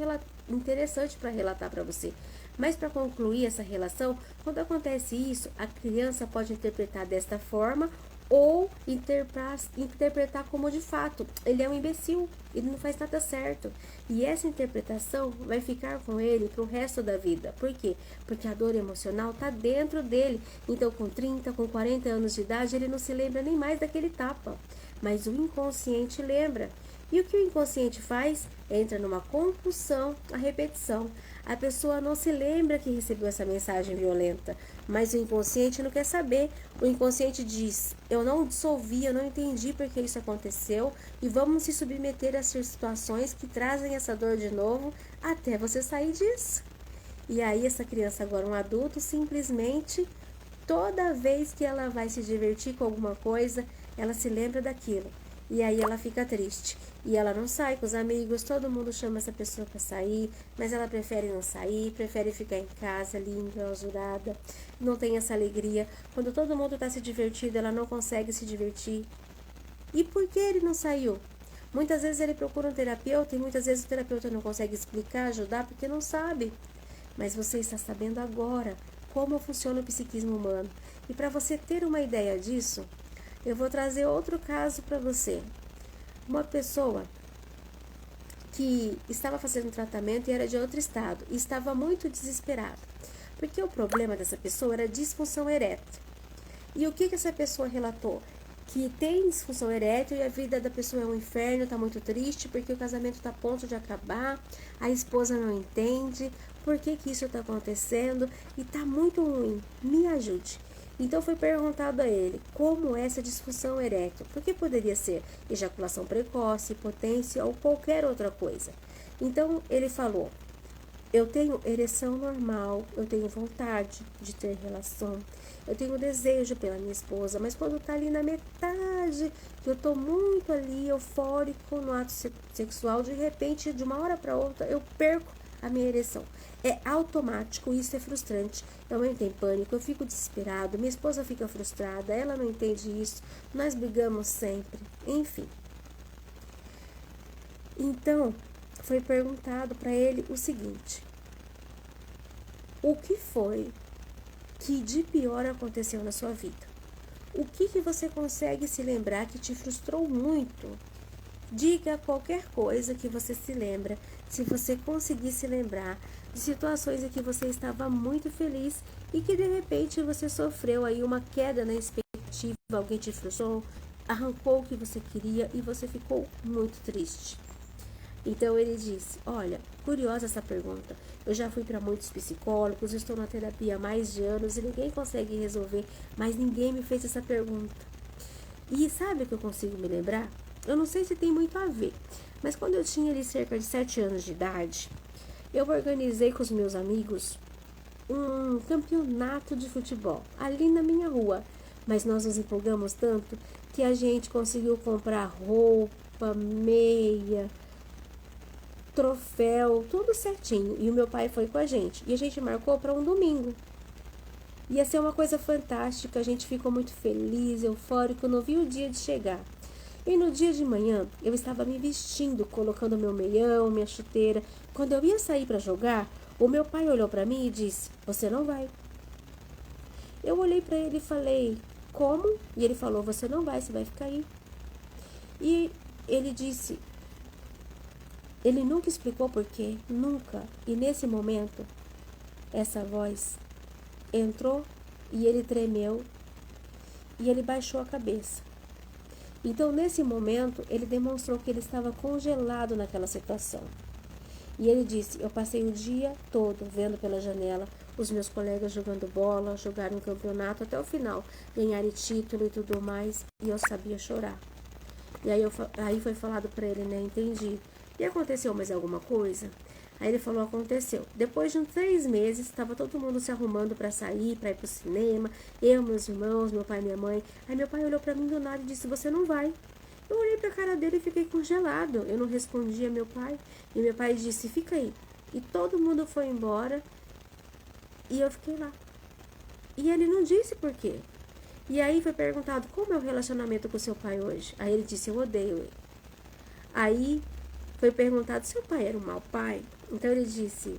interessante para relatar para você. Mas para concluir essa relação, quando acontece isso, a criança pode interpretar desta forma ou interpretar como de fato. Ele é um imbecil, ele não faz nada certo. E essa interpretação vai ficar com ele para o resto da vida. Por quê? Porque a dor emocional está dentro dele. Então, com 30, com 40 anos de idade, ele não se lembra nem mais daquele tapa. Mas o inconsciente lembra. E o que o inconsciente faz? Entra numa compulsão, a repetição. A pessoa não se lembra que recebeu essa mensagem violenta, mas o inconsciente não quer saber. O inconsciente diz: eu não dissolvi, eu não entendi porque isso aconteceu e vamos se submeter a situações que trazem essa dor de novo até você sair disso. E aí essa criança, agora um adulto, simplesmente toda vez que ela vai se divertir com alguma coisa, ela se lembra daquilo. E aí ela fica triste. E ela não sai com os amigos, todo mundo chama essa pessoa para sair, mas ela prefere não sair, prefere ficar em casa, ali, enclausurada, não tem essa alegria. Quando todo mundo está se divertindo, ela não consegue se divertir. E por que ele não saiu? Muitas vezes ele procura um terapeuta e muitas vezes o terapeuta não consegue explicar, ajudar, porque não sabe. Mas você está sabendo agora como funciona o psiquismo humano. E para você ter uma ideia disso, eu vou trazer outro caso para você. Uma pessoa que estava fazendo tratamento e era de outro estado e estava muito desesperada, porque o problema dessa pessoa era disfunção erétil. E o que essa pessoa relatou? Que tem disfunção erétil e a vida da pessoa é um inferno, está muito triste porque o casamento está a ponto de acabar, a esposa não entende, por que isso está acontecendo e está muito ruim, me ajude. Então foi perguntado a ele como é essa disfunção erétil, porque poderia ser ejaculação precoce, impotência ou qualquer outra coisa. Então ele falou: eu tenho ereção normal, eu tenho vontade de ter relação, eu tenho desejo pela minha esposa, mas quando tá ali na metade, que eu tô muito ali eufórico no ato sexual, de repente, de uma hora para outra, eu perco a minha ereção. É automático, isso é frustrante. Eu entro em pânico, eu fico desesperado, minha esposa fica frustrada, ela não entende isso, nós brigamos sempre, enfim. Então, foi perguntado para ele o seguinte: o que foi que de pior aconteceu na sua vida? O que você consegue se lembrar que te frustrou muito? Diga qualquer coisa que você se lembra, se você conseguir se lembrar de situações em que você estava muito feliz e que de repente você sofreu aí uma queda na expectativa, alguém te frustrou, arrancou o que você queria e você ficou muito triste. Então ele disse: olha, curiosa essa pergunta, eu já fui para muitos psicólogos, estou na terapia há mais de anos e ninguém consegue resolver, mas ninguém me fez essa pergunta. E sabe o que eu consigo me lembrar? Eu não sei se tem muito a ver, mas quando eu tinha ali cerca de 7 anos de idade, eu organizei com os meus amigos um campeonato de futebol ali na minha rua. Mas nós nos empolgamos tanto que a gente conseguiu comprar roupa, meia, troféu, tudo certinho. E o meu pai foi com a gente. E a gente marcou para um domingo. Ia ser uma coisa fantástica, a gente ficou muito feliz, eufórico, não vi o dia de chegar. E no dia de manhã, eu estava me vestindo, colocando meu meião, minha chuteira. Quando eu ia sair para jogar, o meu pai olhou para mim e disse: você não vai. Eu olhei para ele e falei: como? E ele falou: você não vai, você vai ficar aí. E ele disse, ele nunca explicou por quê, nunca. E nesse momento, essa voz entrou e ele tremeu e ele baixou a cabeça. Então, nesse momento, ele demonstrou que ele estava congelado naquela situação. E ele disse: eu passei o dia todo vendo pela janela os meus colegas jogando bola, jogarem um campeonato até o final, ganharem título e tudo mais, e eu sabia chorar. E aí foi falado para ele, né? Entendi. E aconteceu mais alguma coisa? Aí ele falou: aconteceu. Depois de uns 3 meses, estava todo mundo se arrumando para sair, para ir pro cinema. Eu, meus irmãos, meu pai e minha mãe. Aí meu pai olhou para mim do nada e disse: você não vai. Eu olhei para a cara dele e fiquei congelado. Eu não respondi a meu pai. E meu pai disse: fica aí. E todo mundo foi embora. E eu fiquei lá. E ele não disse por quê. E aí foi perguntado, como é o relacionamento com seu pai hoje? Aí ele disse, eu odeio ele. Aí foi perguntado, seu pai era um mau pai? Então ele disse,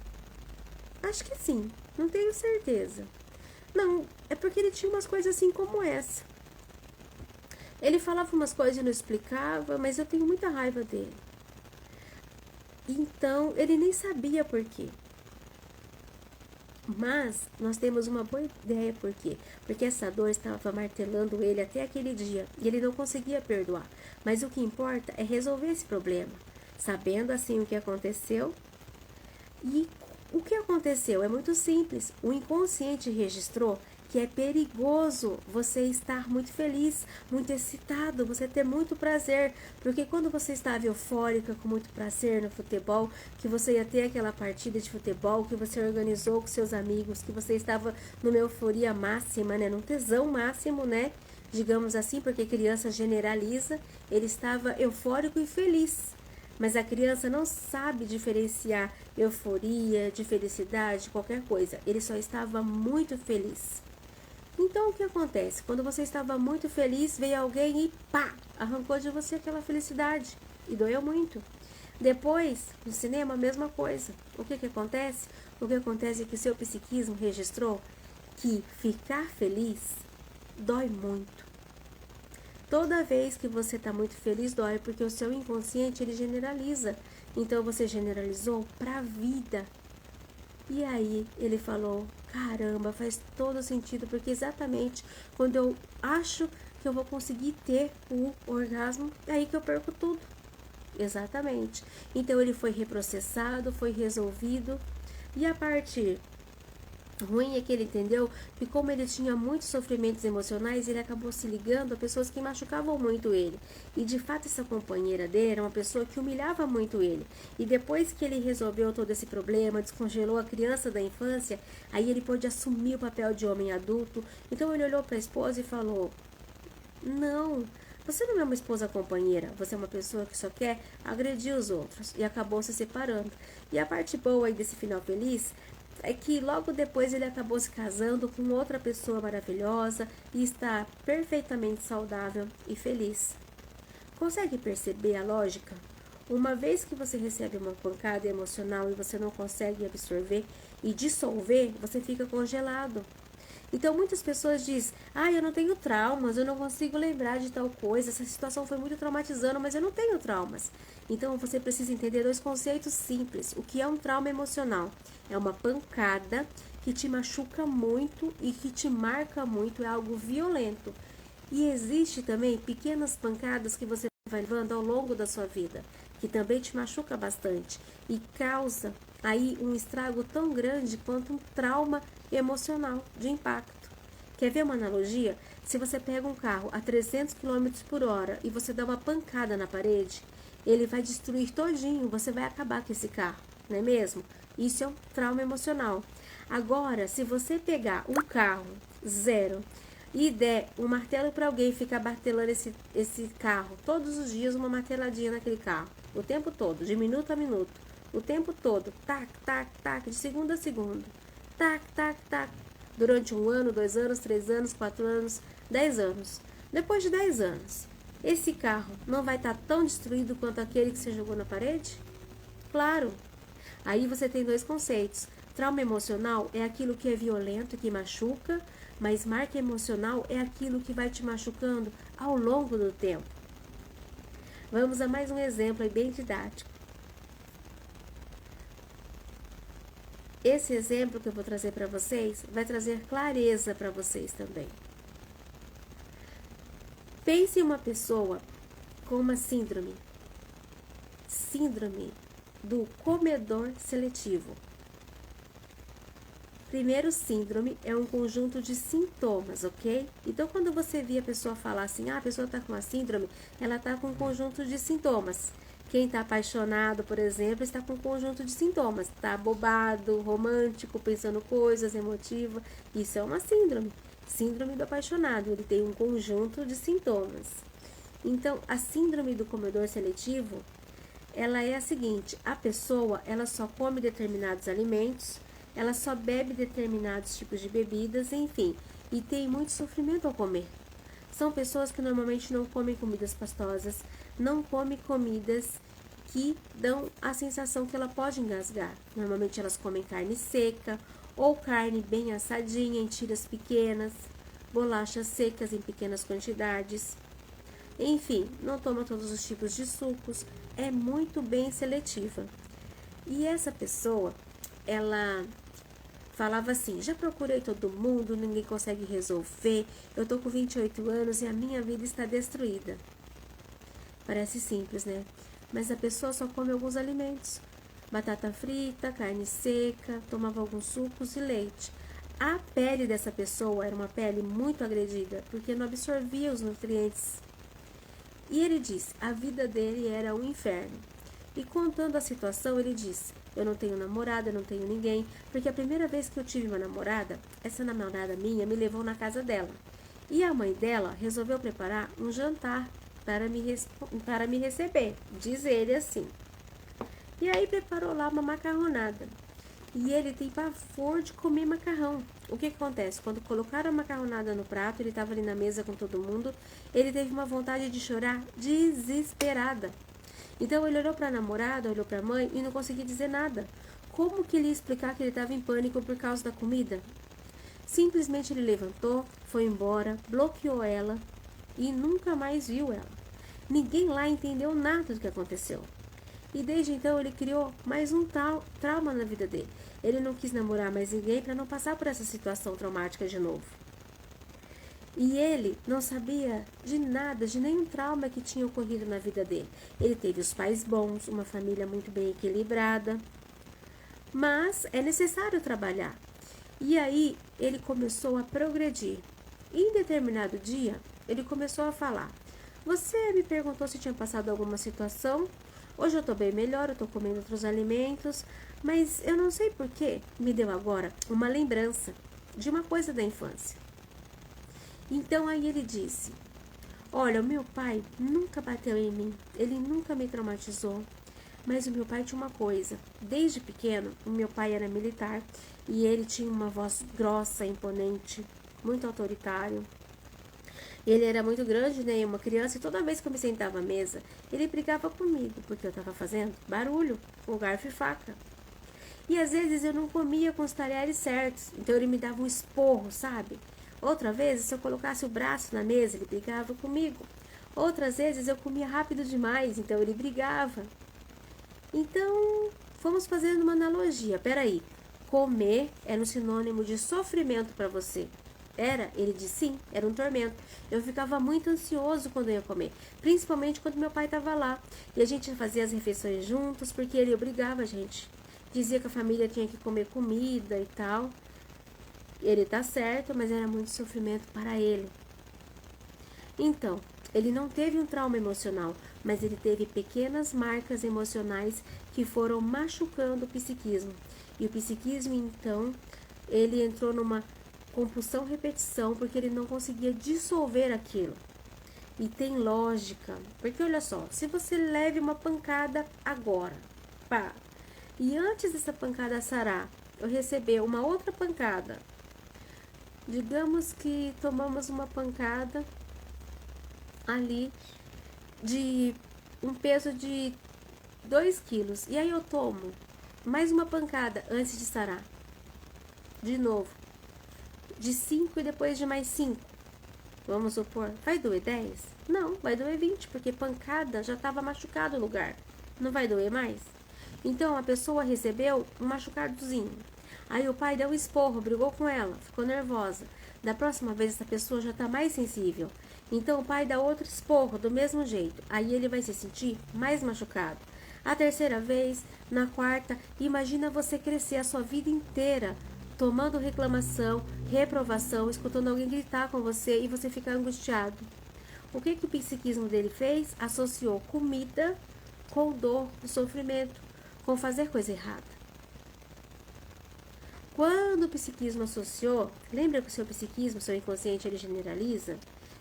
acho que sim, não tenho certeza. Não, é porque ele tinha umas coisas assim como essa. Ele falava umas coisas e não explicava, mas eu tenho muita raiva dele. Então, ele nem sabia por quê. Mas nós temos uma boa ideia por quê. Porque essa dor estava martelando ele até aquele dia e ele não conseguia perdoar. Mas o que importa é resolver esse problema, sabendo assim o que aconteceu. E o que aconteceu é muito simples. O inconsciente registrou que é perigoso você estar muito feliz, muito excitado, você ter muito prazer, porque quando você estava eufórica, com muito prazer no futebol, que você ia ter aquela partida de futebol que você organizou com seus amigos, que você estava numa euforia máxima, né, num tesão máximo, né, digamos assim, porque criança generaliza, ele estava eufórico e feliz. Mas a criança não sabe diferenciar euforia, de felicidade, qualquer coisa. Ele só estava muito feliz. Então o que acontece? Quando você estava muito feliz, veio alguém e pá, arrancou de você aquela felicidade. E doeu muito. Depois, no cinema, a mesma coisa. O que acontece? O que acontece é que o seu psiquismo registrou que ficar feliz dói muito. Toda vez que você está muito feliz, dói, porque o seu inconsciente, ele generaliza. Então, você generalizou para a vida. E aí, ele falou, caramba, faz todo sentido, porque exatamente quando eu acho que eu vou conseguir ter o orgasmo, é aí que eu perco tudo. Exatamente. Então, ele foi reprocessado, foi resolvido. E a parte ruim é que ele entendeu que como ele tinha muitos sofrimentos emocionais, ele acabou se ligando a pessoas que machucavam muito ele. E de fato essa companheira dele era uma pessoa que humilhava muito ele. E depois que ele resolveu todo esse problema, descongelou a criança da infância, aí ele pôde assumir o papel de homem adulto. Então ele olhou para a esposa e falou, não, você não é uma esposa companheira, você é uma pessoa que só quer agredir os outros. E acabou se separando. E a parte boa aí desse final feliz é que logo depois ele acabou se casando com outra pessoa maravilhosa e está perfeitamente saudável e feliz. Consegue perceber a lógica? Uma vez que você recebe uma pancada emocional e você não consegue absorver e dissolver, você fica congelado. Então muitas pessoas dizem, eu não tenho traumas, eu não consigo lembrar de tal coisa, essa situação foi muito traumatizante, mas eu não tenho traumas. Então você precisa entender dois conceitos simples. O que é um trauma emocional? É uma pancada que te machuca muito e que te marca muito, é algo violento. E existe também pequenas pancadas que você vai levando ao longo da sua vida, que também te machuca bastante e causa aí um estrago tão grande quanto um trauma emocional de impacto. Quer ver uma analogia? Se você pega um carro a 300 quilômetros por hora e você dá uma pancada na parede, ele vai destruir todinho, você vai acabar com esse carro, não é mesmo? Isso é um trauma emocional. Agora, se você pegar um carro zero e der um martelo para alguém ficar martelando esse carro todos os dias, uma marteladinha naquele carro, o tempo todo, de minuto a minuto, o tempo todo, tac, tac, tac, de segundo a segundo, tac, tac, tac, durante 1 ano, 2 anos, 3 anos, 4 anos, 10 anos. Depois de 10 anos, esse carro não vai estar tão destruído quanto aquele que você jogou na parede? Claro. Aí você tem dois conceitos. Trauma emocional é aquilo que é violento, que machuca, mas marca emocional é aquilo que vai te machucando ao longo do tempo. Vamos a mais um exemplo aí bem didático. Esse exemplo que eu vou trazer para vocês vai trazer clareza para vocês também. Pense em uma pessoa com uma síndrome do comedor seletivo. Primeiro, síndrome é um conjunto de sintomas, ok? Então, quando você vê a pessoa falar assim, a pessoa está com uma síndrome, ela está com um conjunto de sintomas. Quem está apaixonado, por exemplo, está com um conjunto de sintomas. Está bobado, romântico, pensando coisas, emotivo. Isso é uma síndrome. Síndrome do apaixonado. Ele tem um conjunto de sintomas. Então, a síndrome do comedor seletivo, ela é a seguinte. A pessoa, ela só come determinados alimentos, ela só bebe determinados tipos de bebidas, enfim. e tem muito sofrimento ao comer. São pessoas que normalmente não comem comidas pastosas, não comem comidas que dão a sensação que ela pode engasgar. Normalmente elas comem carne seca ou carne bem assadinha em tiras pequenas, bolachas secas em pequenas quantidades. Enfim, não toma todos os tipos de sucos, é muito bem seletiva. E essa pessoa, ela falava assim: já procurei todo mundo, ninguém consegue resolver, eu tô com 28 anos e a minha vida está destruída. Parece simples, né? Mas a pessoa só come alguns alimentos: batata frita, carne seca, tomava alguns sucos e leite. A pele dessa pessoa era uma pele muito agredida, porque não absorvia os nutrientes. E ele disse: a vida dele era um inferno. E contando a situação, ele disse: eu não tenho namorada, não tenho ninguém, porque a primeira vez que eu tive uma namorada, essa namorada minha me levou na casa dela. E a mãe dela resolveu preparar um jantar para me receber, diz ele assim. E aí preparou lá uma macarronada. E ele tem pavor de comer macarrão. O que acontece? Quando colocaram a macarronada no prato, ele estava ali na mesa com todo mundo, ele teve uma vontade de chorar desesperada. Então ele olhou para a namorada, olhou para a mãe e não conseguia dizer nada. Como que ele ia explicar que ele estava em pânico por causa da comida? Simplesmente ele levantou, foi embora, bloqueou ela e nunca mais viu ela. Ninguém lá entendeu nada do que aconteceu. E desde então ele criou mais um trauma na vida dele. Ele não quis namorar mais ninguém para não passar por essa situação traumática de novo. E ele não sabia de nada, de nenhum trauma que tinha ocorrido na vida dele. Ele teve os pais bons, uma família muito bem equilibrada. Mas é necessário trabalhar. E aí ele começou a progredir. E em determinado dia, ele começou a falar: você me perguntou se tinha passado alguma situação. Hoje eu estou bem melhor, eu estou comendo outros alimentos, mas eu não sei porquê, me deu agora uma lembrança de uma coisa da infância. Então aí ele disse: olha, o meu pai nunca bateu em mim, ele nunca me traumatizou, mas o meu pai tinha uma coisa: desde pequeno, o meu pai era militar e ele tinha uma voz grossa, imponente, muito autoritário. Ele era muito grande, né? Uma criança, e toda vez que eu me sentava à mesa, ele brigava comigo, porque eu estava fazendo barulho com garfo e faca. E às vezes eu não comia com os talheres certos, então ele me dava um esporro, sabe? Outra vez, se eu colocasse o braço na mesa, ele brigava comigo. Outras vezes eu comia rápido demais, então ele brigava. Então, vamos fazendo uma analogia. Peraí, comer era um sinônimo de sofrimento para você. Era? Ele disse sim, era um tormento. Eu ficava muito ansioso quando eu ia comer, principalmente quando meu pai estava lá. E a gente fazia as refeições juntos, porque ele obrigava a gente. Dizia que a família tinha que comer comida e tal. Ele tá certo, mas era muito sofrimento para ele. Então, ele não teve um trauma emocional, mas ele teve pequenas marcas emocionais que foram machucando o psiquismo. E o psiquismo, então, ele entrou numa compulsão repetição, porque ele não conseguia dissolver aquilo. E tem lógica, porque olha só, se você leve uma pancada agora, pá, e antes dessa pancada sarar, eu receber uma outra pancada, digamos que tomamos uma pancada ali de um peso de 2 quilos, e aí eu tomo mais uma pancada antes de sarar, de novo, de 5 e depois de mais 5. Vamos supor, vai doer 10? Não, vai doer 20, porque pancada já estava machucado o lugar. Não vai doer mais? Então a pessoa recebeu um machucadozinho. Aí o pai deu um esporro, brigou com ela, ficou nervosa. Da próxima vez essa pessoa já está mais sensível. Então o pai dá outro esporro do mesmo jeito. Aí ele vai se sentir mais machucado. A terceira vez, na quarta, imagina você crescer a sua vida inteira tomando reclamação, reprovação, escutando alguém gritar com você e você ficar angustiado. O que o psiquismo dele fez? Associou comida com dor e sofrimento, com fazer coisa errada. Quando o psiquismo associou, lembra que o seu psiquismo, seu inconsciente, ele generaliza?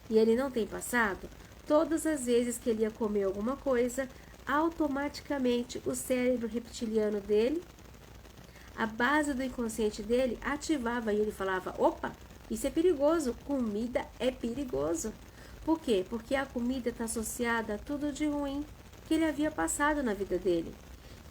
E ele não tem passado? Todas as vezes que ele ia comer alguma coisa, automaticamente o cérebro reptiliano dele, a base do inconsciente dele, ativava e ele falava: opa, Isso é perigoso. Comida é perigoso. Por quê? Porque a comida está associada a tudo de ruim que ele havia passado na vida dele.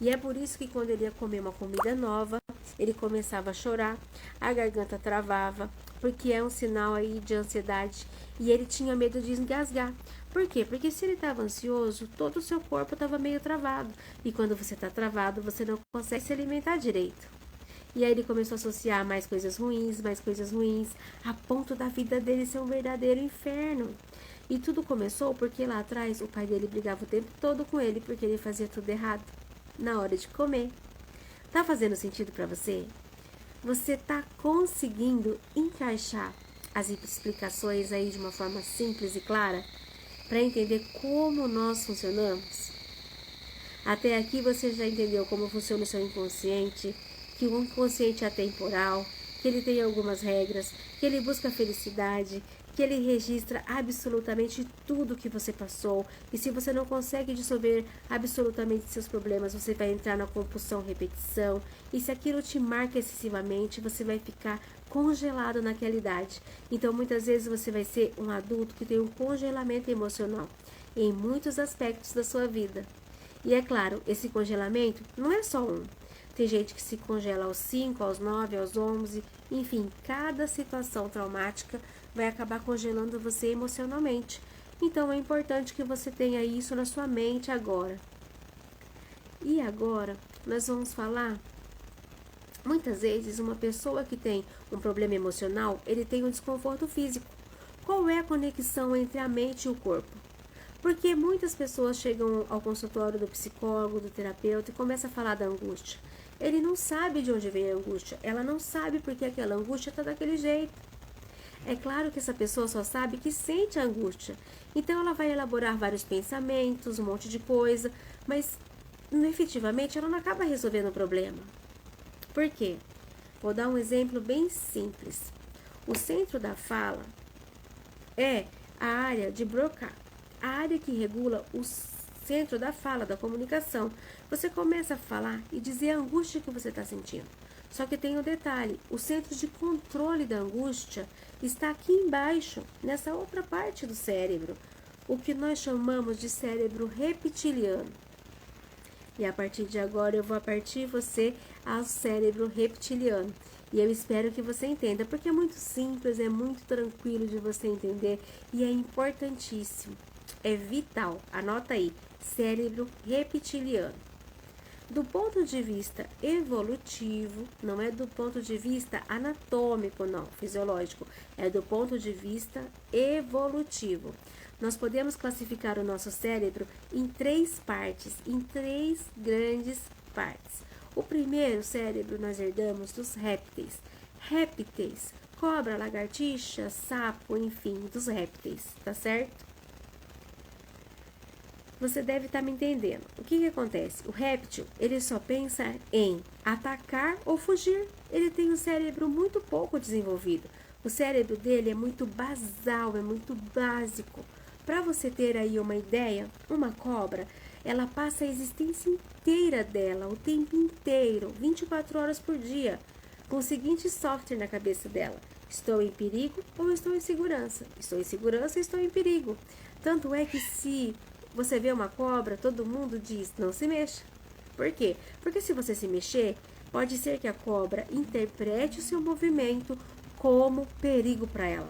E é por isso que quando ele ia comer uma comida nova, ele começava a chorar, a garganta travava, porque é um sinal aí de ansiedade e ele tinha medo de engasgar. Por quê? Porque se ele estava ansioso, todo o seu corpo estava meio travado. E quando você está travado, você não consegue se alimentar direito. E aí ele começou a associar mais coisas ruins, a ponto da vida dele ser um verdadeiro inferno. E tudo começou porque lá atrás o pai dele brigava o tempo todo com ele porque ele fazia tudo errado na hora de comer. Tá fazendo sentido para você? Você tá conseguindo encaixar as explicações aí de uma forma simples e clara para entender como nós funcionamos? Até aqui você já entendeu como funciona o seu inconsciente, que o inconsciente é atemporal, que ele tem algumas regras, que ele busca felicidade, que ele registra absolutamente tudo que você passou. E se você não consegue dissolver absolutamente seus problemas, você vai entrar na compulsão repetição. E se aquilo te marca excessivamente, você vai ficar congelado naquela idade. Então muitas vezes você vai ser um adulto que tem um congelamento emocional em muitos aspectos da sua vida. E é claro, esse congelamento não é só um. Tem gente que se congela aos 5, aos 9, aos 11, enfim, cada situação traumática vai acabar congelando você emocionalmente. Então é importante que você tenha isso na sua mente agora. E agora nós vamos falar, muitas vezes uma pessoa que tem um problema emocional, ele tem um desconforto físico. Qual é a conexão entre a mente e o corpo? Porque muitas pessoas chegam ao consultório do psicólogo, do terapeuta e começam a falar da angústia. Ele não sabe de onde vem a angústia, ela não sabe porque aquela angústia está daquele jeito. É claro que essa pessoa só sabe que sente a angústia. Então ela vai elaborar vários pensamentos, um monte de coisa, mas efetivamente ela não acaba resolvendo o problema. Por quê? Vou dar um exemplo bem simples. O centro da fala é a área de Broca, a área que regula o centro da fala, da comunicação. Você começa a falar e dizer a angústia que você está sentindo. Só que tem um detalhe, o centro de controle da angústia está aqui embaixo, nessa outra parte do cérebro, o que nós chamamos de cérebro reptiliano. E a partir de agora eu vou partir você ao cérebro reptiliano. E eu espero que você entenda, porque é muito simples, é muito tranquilo de você entender e é importantíssimo, é vital. Anota aí, cérebro reptiliano. Do ponto de vista evolutivo, não é do ponto de vista anatômico, não, fisiológico, é do ponto de vista evolutivo. Nós podemos classificar o nosso cérebro em três partes, em três grandes partes. O primeiro cérebro nós herdamos dos répteis. Répteis, cobra, lagartixa, sapo, enfim, dos répteis, tá certo? Você deve estar me entendendo. O que acontece? O réptil, ele só pensa em atacar ou fugir. Ele tem um cérebro muito pouco desenvolvido. O cérebro dele é muito basal, é muito básico. Para você ter aí uma ideia, uma cobra, ela passa a existência inteira dela, o tempo inteiro, 24 horas por dia, com o seguinte software na cabeça dela: estou em perigo ou estou em segurança? Estou em segurança, estou em perigo. Tanto é que se você vê uma cobra, todo mundo diz, não se mexa. Por quê? Porque se você se mexer, pode ser que a cobra interprete o seu movimento como perigo para ela.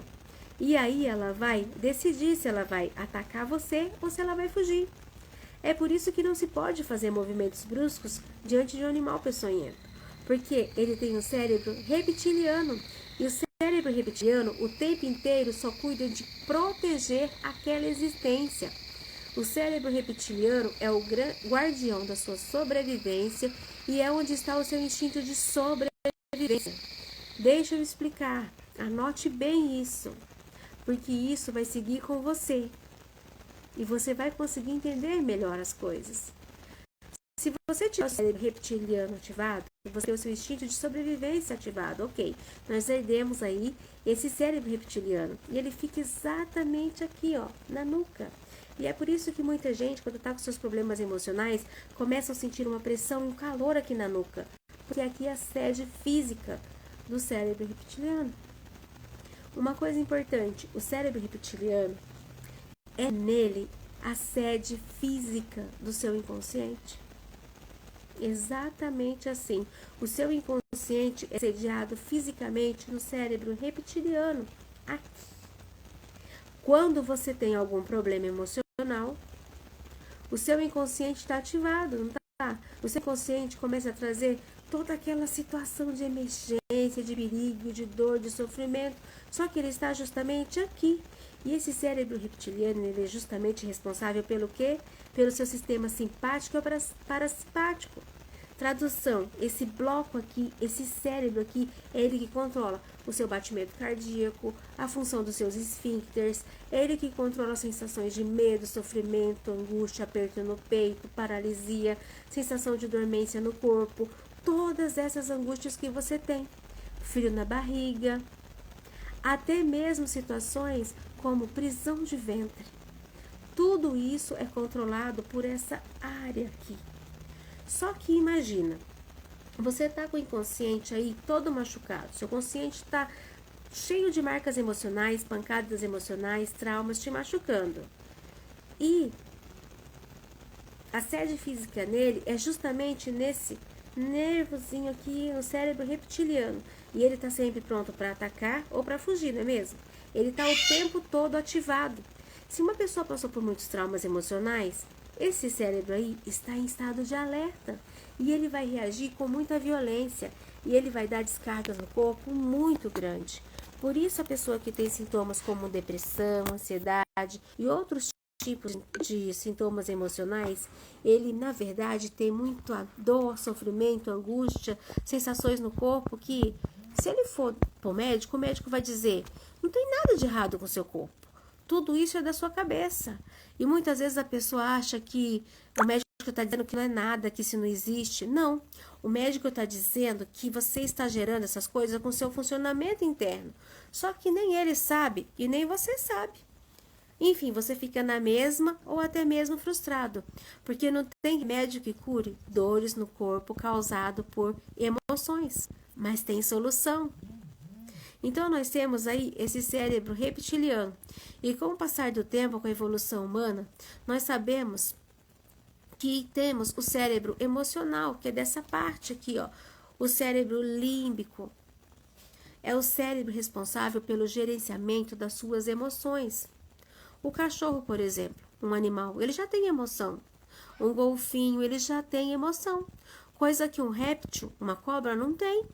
E aí ela vai decidir se ela vai atacar você ou se ela vai fugir. É por isso que não se pode fazer movimentos bruscos diante de um animal peçonhento, porque ele tem um cérebro reptiliano. E o cérebro reptiliano o tempo inteiro só cuida de proteger aquela existência. O cérebro reptiliano é o guardião da sua sobrevivência e é onde está o seu instinto de sobrevivência. Deixa eu explicar, anote bem isso, porque isso vai seguir com você e você vai conseguir entender melhor as coisas. Se você tiver o cérebro reptiliano ativado, você tem o seu instinto de sobrevivência ativado, ok. Nós herdemos aí esse cérebro reptiliano e ele fica exatamente aqui, ó, na nuca. E é por isso que muita gente, quando está com seus problemas emocionais, começa a sentir uma pressão e um calor aqui na nuca, porque aqui é a sede física do cérebro reptiliano. Uma coisa importante, o cérebro reptiliano é nele a sede física do seu inconsciente. Exatamente assim. O seu inconsciente é sediado fisicamente no cérebro reptiliano, aqui. Quando você tem algum problema emocional, o seu inconsciente está ativado, não está? O seu inconsciente começa a trazer toda aquela situação de emergência, de perigo, de dor, de sofrimento, só que ele está justamente aqui. E esse cérebro reptiliano, ele é justamente responsável pelo quê? Pelo seu sistema simpático e parasimpático. Tradução, esse bloco aqui, esse cérebro aqui, é ele que controla o seu batimento cardíaco, a função dos seus esfíncteres, é ele que controla as sensações de medo, sofrimento, angústia, aperto no peito, paralisia, sensação de dormência no corpo, todas essas angústias que você tem, frio na barriga, até mesmo situações como prisão de ventre. Tudo isso é controlado por essa área aqui. Só que imagina, você está com o inconsciente aí todo machucado, seu consciente está cheio de marcas emocionais, pancadas emocionais, traumas te machucando. E a sede física nele é justamente nesse nervozinho aqui no cérebro reptiliano. E ele está sempre pronto para atacar ou para fugir, não é mesmo? Ele está o tempo todo ativado. Se uma pessoa passou por muitos traumas emocionais, esse cérebro aí está em estado de alerta e ele vai reagir com muita violência e ele vai dar descargas no corpo muito grande. Por isso a pessoa que tem sintomas como depressão, ansiedade e outros tipos de sintomas emocionais, ele na verdade tem muita dor, sofrimento, angústia, sensações no corpo que, se ele for para o médico vai dizer, não tem nada de errado com o seu corpo. Tudo isso é da sua cabeça. E muitas vezes a pessoa acha que o médico está dizendo que não é nada, que isso não existe. Não. O médico está dizendo que você está gerando essas coisas com seu funcionamento interno. Só que nem ele sabe e nem você sabe. Enfim, você fica na mesma ou até mesmo frustrado. Porque não tem remédio que cure dores no corpo causado por emoções. Mas tem solução. Então, nós temos aí esse cérebro reptiliano. E com o passar do tempo, com a evolução humana, nós sabemos que temos o cérebro emocional, que é dessa parte aqui, ó. O cérebro límbico. É o cérebro responsável pelo gerenciamento das suas emoções. O cachorro, por exemplo, um animal, ele já tem emoção. Um golfinho, ele já tem emoção. Coisa que um réptil, uma cobra, não tem.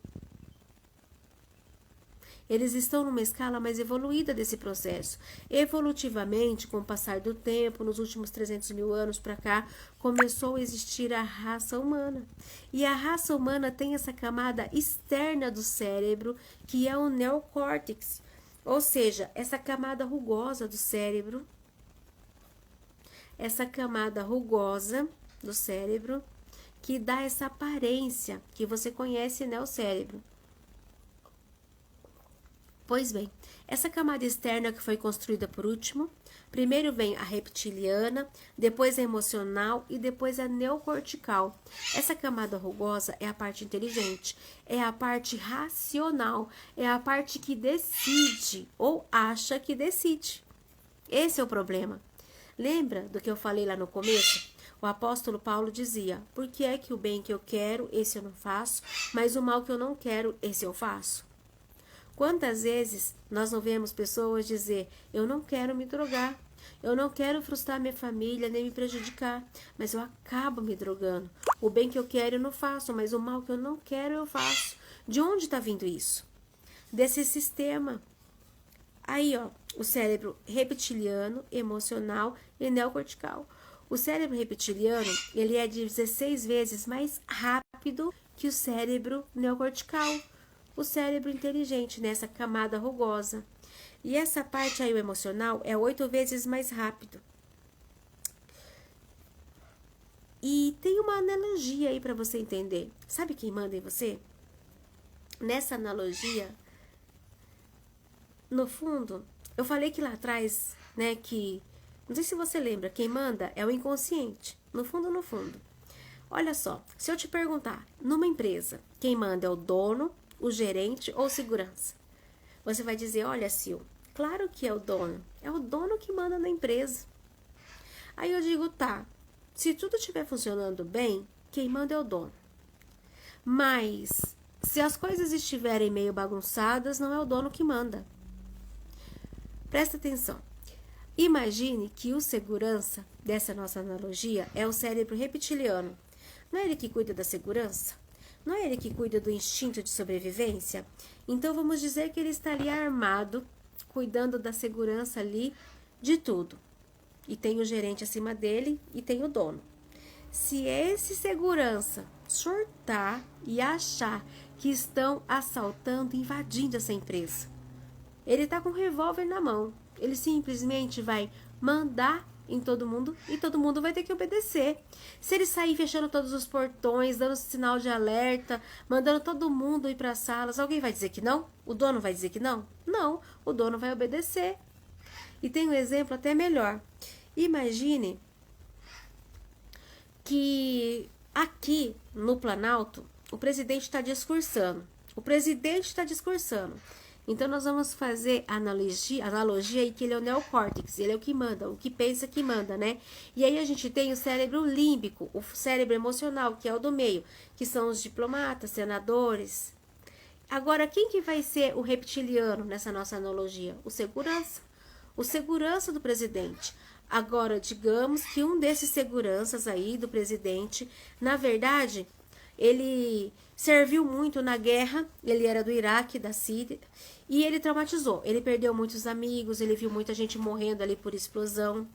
Eles estão numa escala mais evoluída desse processo. Evolutivamente, com o passar do tempo, nos últimos 300 mil anos para cá, começou a existir a raça humana. E a raça humana tem essa camada externa do cérebro, que é o neocórtex. Ou seja, essa camada rugosa do cérebro. Essa camada rugosa do cérebro, que dá essa aparência que você conhece, né, o cérebro. Pois bem, essa camada externa que foi construída por último, primeiro vem a reptiliana, depois a emocional e depois a neocortical. Essa camada rugosa é a parte inteligente, é a parte racional, é a parte que decide ou acha que decide. Esse é o problema. Lembra do que eu falei lá no começo? O apóstolo Paulo dizia, por que é que o bem que eu quero, esse eu não faço, mas o mal que eu não quero, esse eu faço? Quantas vezes nós não vemos pessoas dizer, eu não quero me drogar, eu não quero frustrar minha família, nem me prejudicar, mas eu acabo me drogando. O bem que eu quero eu não faço, mas o mal que eu não quero eu faço. De onde está vindo isso? Desse sistema. Aí, ó, o cérebro reptiliano, emocional e neocortical. O cérebro reptiliano, ele é 16 vezes mais rápido que o cérebro neocortical. O cérebro inteligente, nessa camada rugosa. E essa parte aí, o emocional, é 8 vezes mais rápido. E tem uma analogia aí para você entender. Sabe quem manda em você? Nessa analogia, no fundo, eu falei que lá atrás, né, que... Não sei se você lembra, quem manda é o inconsciente. No fundo, no fundo. Olha só, se eu te perguntar, numa empresa, quem manda é o dono, o gerente ou segurança? Você vai dizer, olha, Sil, claro que é o dono que manda na empresa. Aí eu digo, tá, se tudo estiver funcionando bem, quem manda é o dono. Mas se as coisas estiverem meio bagunçadas, não é o dono que manda. Presta atenção. Imagine que o segurança dessa nossa analogia é o cérebro reptiliano. Não é ele que cuida da segurança? Não é ele que cuida do instinto de sobrevivência? Então vamos dizer que ele está ali armado, cuidando da segurança ali de tudo. E tem o gerente acima dele e tem o dono. Se esse segurança surtar e achar que estão assaltando, invadindo essa empresa, ele está com um revólver na mão. Ele simplesmente vai mandar em todo mundo e todo mundo vai ter que obedecer. Se ele sair fechando todos os portões, dando sinal de alerta, mandando todo mundo ir para as salas, alguém vai dizer que não? O dono vai dizer que não? Não, o dono vai obedecer. E tem um exemplo até melhor. Imagine que aqui no Planalto o presidente está discursando. Então, nós vamos fazer analogia aí que ele é o neocórtex, ele é o que manda, o que pensa que manda, né? E aí a gente tem o cérebro límbico, o cérebro emocional, que é o do meio, que são os diplomatas, senadores. Agora, quem que vai ser o reptiliano nessa nossa analogia? O segurança do presidente. Agora, digamos que um desses seguranças aí do presidente, na verdade, ele serviu muito na guerra, ele era do Iraque, da Síria, e ele traumatizou. Ele perdeu muitos amigos, ele viu muita gente morrendo ali por explosão.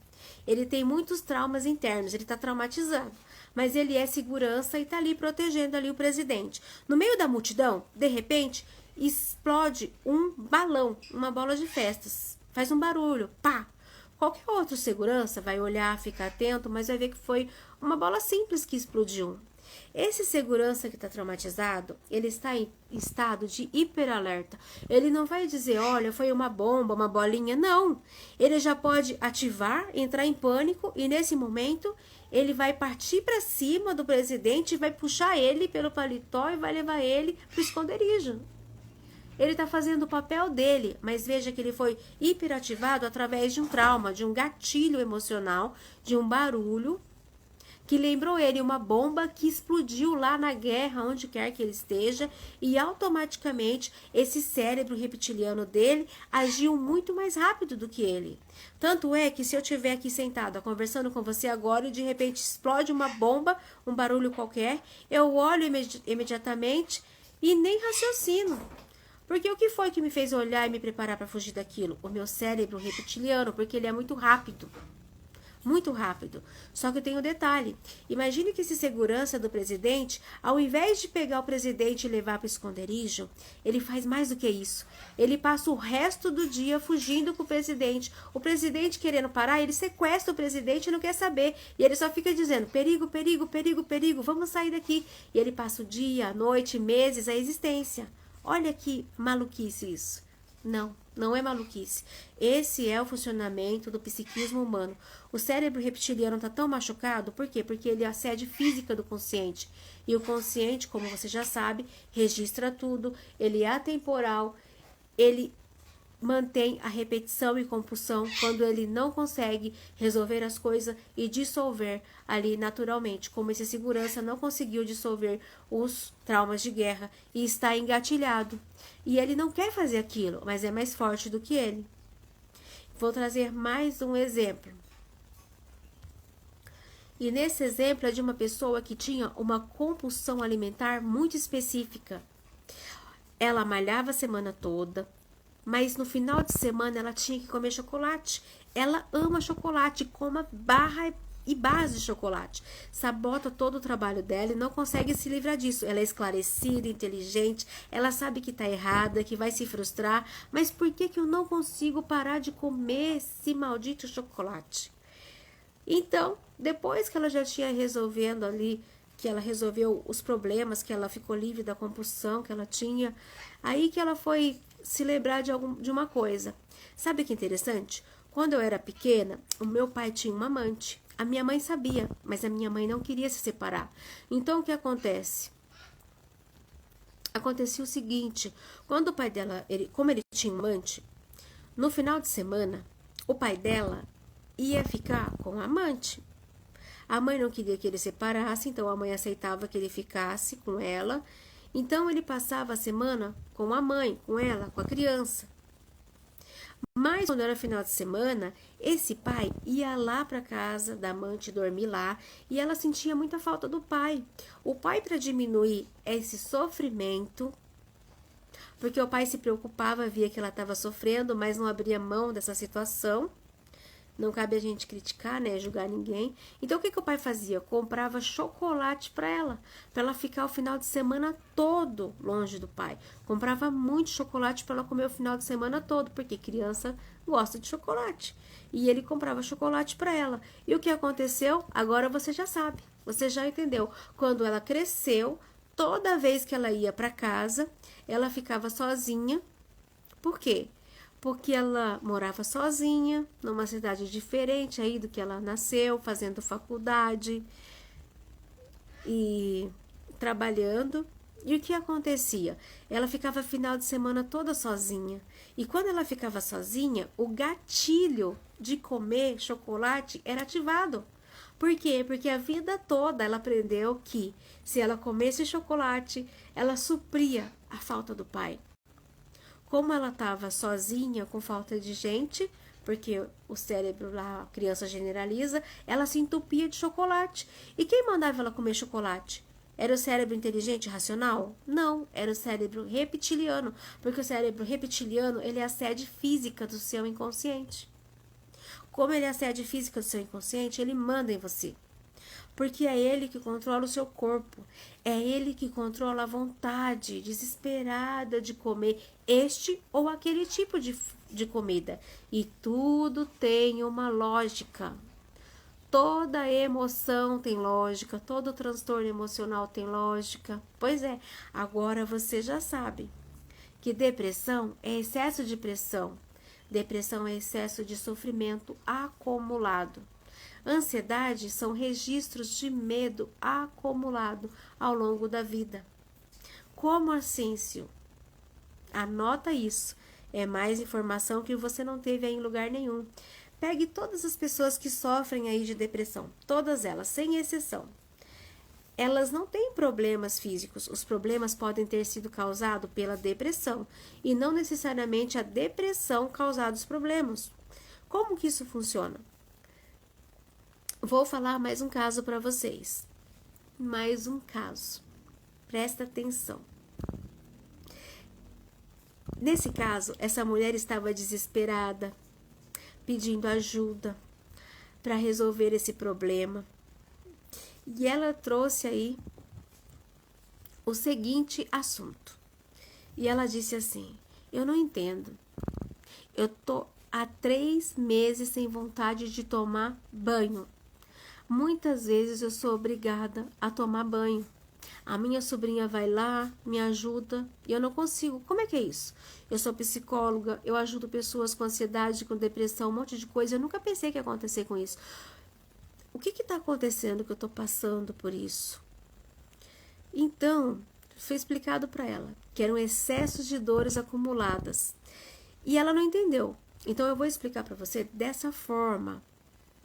Ele tem muitos traumas internos, ele está traumatizado. Mas ele é segurança e está ali protegendo ali o presidente. No meio da multidão, de repente, explode um balão, uma bola de festas. Faz um barulho, pá! Qualquer outro segurança vai olhar, ficar atento, mas vai ver que foi uma bola simples que explodiu. Esse segurança que está traumatizado, ele está em estado de hiperalerta. Ele não vai dizer, olha, foi uma bomba, uma bolinha. Não. Ele já pode ativar, entrar em pânico e nesse momento ele vai partir para cima do presidente, vai puxar ele pelo paletó e vai levar ele para o esconderijo. Ele está fazendo o papel dele, mas veja que ele foi hiperativado através de um trauma, de um gatilho emocional, de um barulho que lembrou ele uma bomba que explodiu lá na guerra, onde quer que ele esteja, e automaticamente esse cérebro reptiliano dele agiu muito mais rápido do que ele. Tanto é que se eu estiver aqui sentada conversando com você agora e de repente explode uma bomba, um barulho qualquer, eu olho imediatamente e nem raciocino. Porque o que foi que me fez olhar e me preparar para fugir daquilo? O meu cérebro reptiliano, porque ele é muito rápido. Muito rápido. Só que tem um detalhe. Imagine que esse segurança do presidente, ao invés de pegar o presidente e levar para o esconderijo, ele faz mais do que isso. Ele passa o resto do dia fugindo com o presidente. O presidente querendo parar, ele sequestra o presidente e não quer saber. E ele só fica dizendo, perigo, perigo, perigo, perigo, vamos sair daqui. E ele passa o dia, a noite, meses, a existência. Olha que maluquice isso. Não, não é maluquice. Esse é o funcionamento do psiquismo humano. O cérebro reptiliano está tão machucado, por quê? Porque ele é a sede física do consciente. E o consciente, como você já sabe, registra tudo, ele é atemporal, ele mantém a repetição e compulsão quando ele não consegue resolver as coisas e dissolver ali naturalmente, como esse segurança não conseguiu dissolver os traumas de guerra e está engatilhado. E ele não quer fazer aquilo, mas é mais forte do que ele. Vou trazer mais um exemplo. E nesse exemplo é de uma pessoa que tinha uma compulsão alimentar muito específica. Ela malhava a semana toda, mas no final de semana ela tinha que comer chocolate. Ela ama chocolate, coma barra e base de chocolate. Sabota todo o trabalho dela e não consegue se livrar disso. Ela é esclarecida, inteligente, ela sabe que está errada, que vai se frustrar. Mas por que eu não consigo parar de comer esse maldito chocolate? Então, depois que ela já tinha resolvendo ali, que ela resolveu os problemas, que ela ficou livre da compulsão que ela tinha, aí que ela foi se lembrar de uma coisa. Sabe que interessante? Quando eu era pequena, o meu pai tinha uma amante. A minha mãe sabia, mas a minha mãe não queria se separar. Então, o que acontece? acontecia o seguinte, quando o pai dela, como ele tinha um amante, no final de semana, o pai dela ia ficar com o amante. A mãe não queria que ele separasse, então a mãe aceitava que ele ficasse com ela. Então ele passava a semana com a mãe, com ela, com a criança. Mas quando era final de semana, esse pai ia lá para casa da amante dormir lá e ela sentia muita falta do pai. O pai, para diminuir esse sofrimento, porque o pai se preocupava, via que ela estava sofrendo, mas não abria mão dessa situação. Não cabe a gente criticar, né, julgar ninguém. Então o que o pai fazia? Comprava chocolate para ela ficar o final de semana todo longe do pai. Comprava muito chocolate para ela comer o final de semana todo, porque criança gosta de chocolate. E ele comprava chocolate para ela. E o que aconteceu? Agora você já sabe. Você já entendeu. Quando ela cresceu, toda vez que ela ia para casa, ela ficava sozinha. Por quê? Porque ela morava sozinha, numa cidade diferente aí do que ela nasceu, fazendo faculdade e trabalhando. E o que acontecia? Ela ficava final de semana toda sozinha. E quando ela ficava sozinha, o gatilho de comer chocolate era ativado. Por quê? Porque a vida toda ela aprendeu que se ela comesse chocolate, ela supria a falta do pai. Como ela estava sozinha, com falta de gente, porque o cérebro lá, a criança generaliza, ela se entupia de chocolate. E quem mandava ela comer chocolate? Era o cérebro inteligente e racional? Não, era o cérebro reptiliano, porque o cérebro reptiliano, ele é a sede física do seu inconsciente. Como ele é a sede física do seu inconsciente, ele manda em você. Porque é ele que controla o seu corpo, é ele que controla a vontade desesperada de comer este ou aquele tipo de comida. E tudo tem uma lógica. Toda emoção tem lógica, todo transtorno emocional tem lógica. Pois é, agora você já sabe que depressão é excesso de pressão. Depressão é excesso de sofrimento acumulado. Ansiedade são registros de medo acumulado ao longo da vida. Como assim, Sil? Anota isso. É mais informação que você não teve aí em lugar nenhum. Pegue todas as pessoas que sofrem aí de depressão, todas elas, sem exceção. Elas não têm problemas físicos. Os problemas podem ter sido causados pela depressão e não necessariamente a depressão causar os problemas. Como que isso funciona? Vou falar mais um caso para vocês. Mais um caso. Presta atenção. Nesse caso, essa mulher estava desesperada, pedindo ajuda para resolver esse problema. E ela trouxe aí o seguinte assunto. E ela disse assim: eu não entendo. Eu tô há 3 meses sem vontade de tomar banho. Muitas vezes eu sou obrigada a tomar banho. A minha sobrinha vai lá, me ajuda e eu não consigo. Como é que é isso? Eu sou psicóloga, eu ajudo pessoas com ansiedade, com depressão, um monte de coisa. Eu nunca pensei que ia acontecer com isso. O que está acontecendo que eu estou passando por isso? Então, foi explicado para ela que eram excessos de dores acumuladas. E ela não entendeu. Então, eu vou explicar para você dessa forma,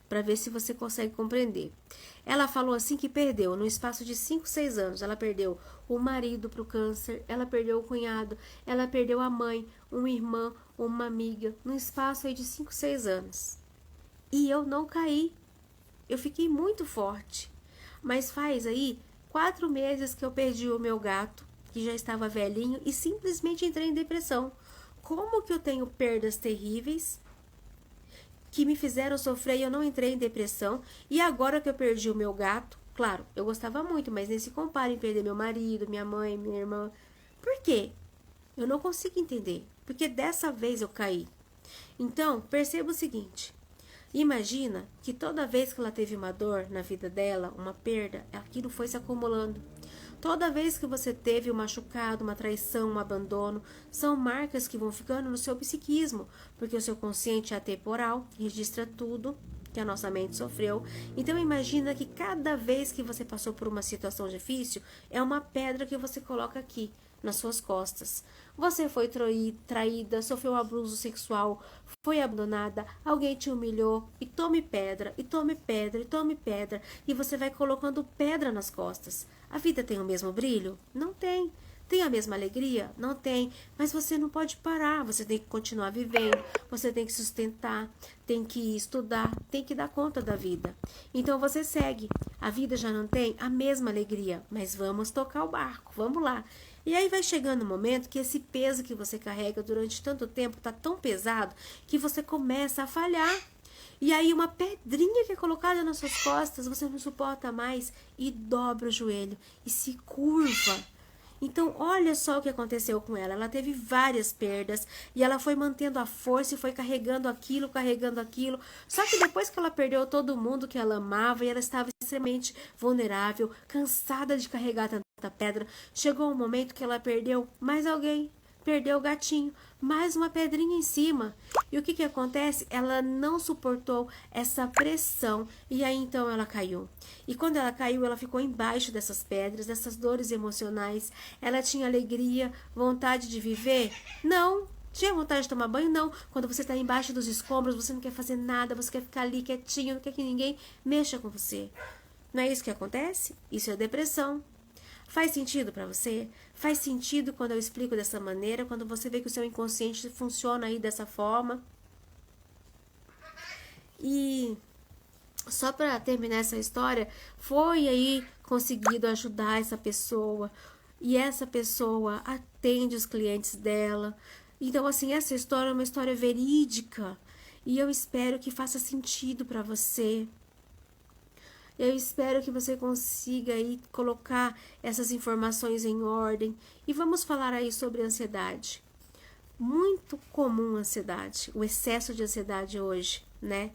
para ver se você consegue compreender. Ela falou assim que perdeu, no espaço de 5, 6 anos, ela perdeu o marido para o câncer, ela perdeu o cunhado, ela perdeu a mãe, uma irmã, uma amiga, no espaço aí de 5, 6 anos. E eu não caí, eu fiquei muito forte. Mas faz aí 4 meses que eu perdi o meu gato, que já estava velhinho, e simplesmente entrei em depressão. Como que eu tenho perdas terríveis que me fizeram sofrer e eu não entrei em depressão? E agora que eu perdi o meu gato, claro, eu gostava muito, mas nem se compara em perder meu marido, minha mãe, minha irmã. Por quê? Eu não consigo entender. Porque dessa vez eu caí. Então, perceba o seguinte. Imagina que toda vez que ela teve uma dor na vida dela, uma perda, aquilo foi se acumulando. Toda vez que você teve um machucado, uma traição, um abandono, são marcas que vão ficando no seu psiquismo, porque o seu consciente é atemporal, registra tudo que a nossa mente sofreu. Então imagina que cada vez que você passou por uma situação difícil, é uma pedra que você coloca aqui, nas suas costas. Você foi traída, sofreu um abuso sexual, foi abandonada, alguém te humilhou, e tome pedra, e tome pedra, e tome pedra, e você vai colocando pedra nas costas. A vida tem o mesmo brilho? Não tem. Tem a mesma alegria? Não tem. Mas você não pode parar, você tem que continuar vivendo, você tem que sustentar, tem que estudar, tem que dar conta da vida. Então você segue. A vida já não tem a mesma alegria, mas vamos tocar o barco, vamos lá. E aí vai chegando um momento que esse peso que você carrega durante tanto tempo está tão pesado que você começa a falhar. E aí uma pedrinha que é colocada nas suas costas, você não suporta mais e dobra o joelho e se curva. Então, olha só o que aconteceu com ela. Ela teve várias perdas e ela foi mantendo a força e foi carregando aquilo, carregando aquilo. Só que depois que ela perdeu todo mundo que ela amava e ela estava extremamente vulnerável, cansada de carregar tanta pedra, chegou um momento que ela perdeu mais alguém. Perdeu o gatinho, mais uma pedrinha em cima. E o que acontece? Ela não suportou essa pressão e aí então ela caiu. E quando ela caiu, ela ficou embaixo dessas pedras, dessas dores emocionais. Ela tinha alegria, vontade de viver? Não. Tinha vontade de tomar banho? Não. Quando você está embaixo dos escombros, você não quer fazer nada, você quer ficar ali quietinho, não quer que ninguém mexa com você. Não é isso que acontece? Isso é depressão. Faz sentido para você? Faz sentido quando eu explico dessa maneira, quando você vê que o seu inconsciente funciona aí dessa forma? E só para terminar essa história, foi aí conseguido ajudar essa pessoa, e essa pessoa atende os clientes dela. Então, assim, essa história é uma história verídica, e eu espero que faça sentido para você. Eu espero que você consiga aí colocar essas informações em ordem. E vamos falar aí sobre ansiedade. Muito comum a ansiedade, o excesso de ansiedade hoje, né?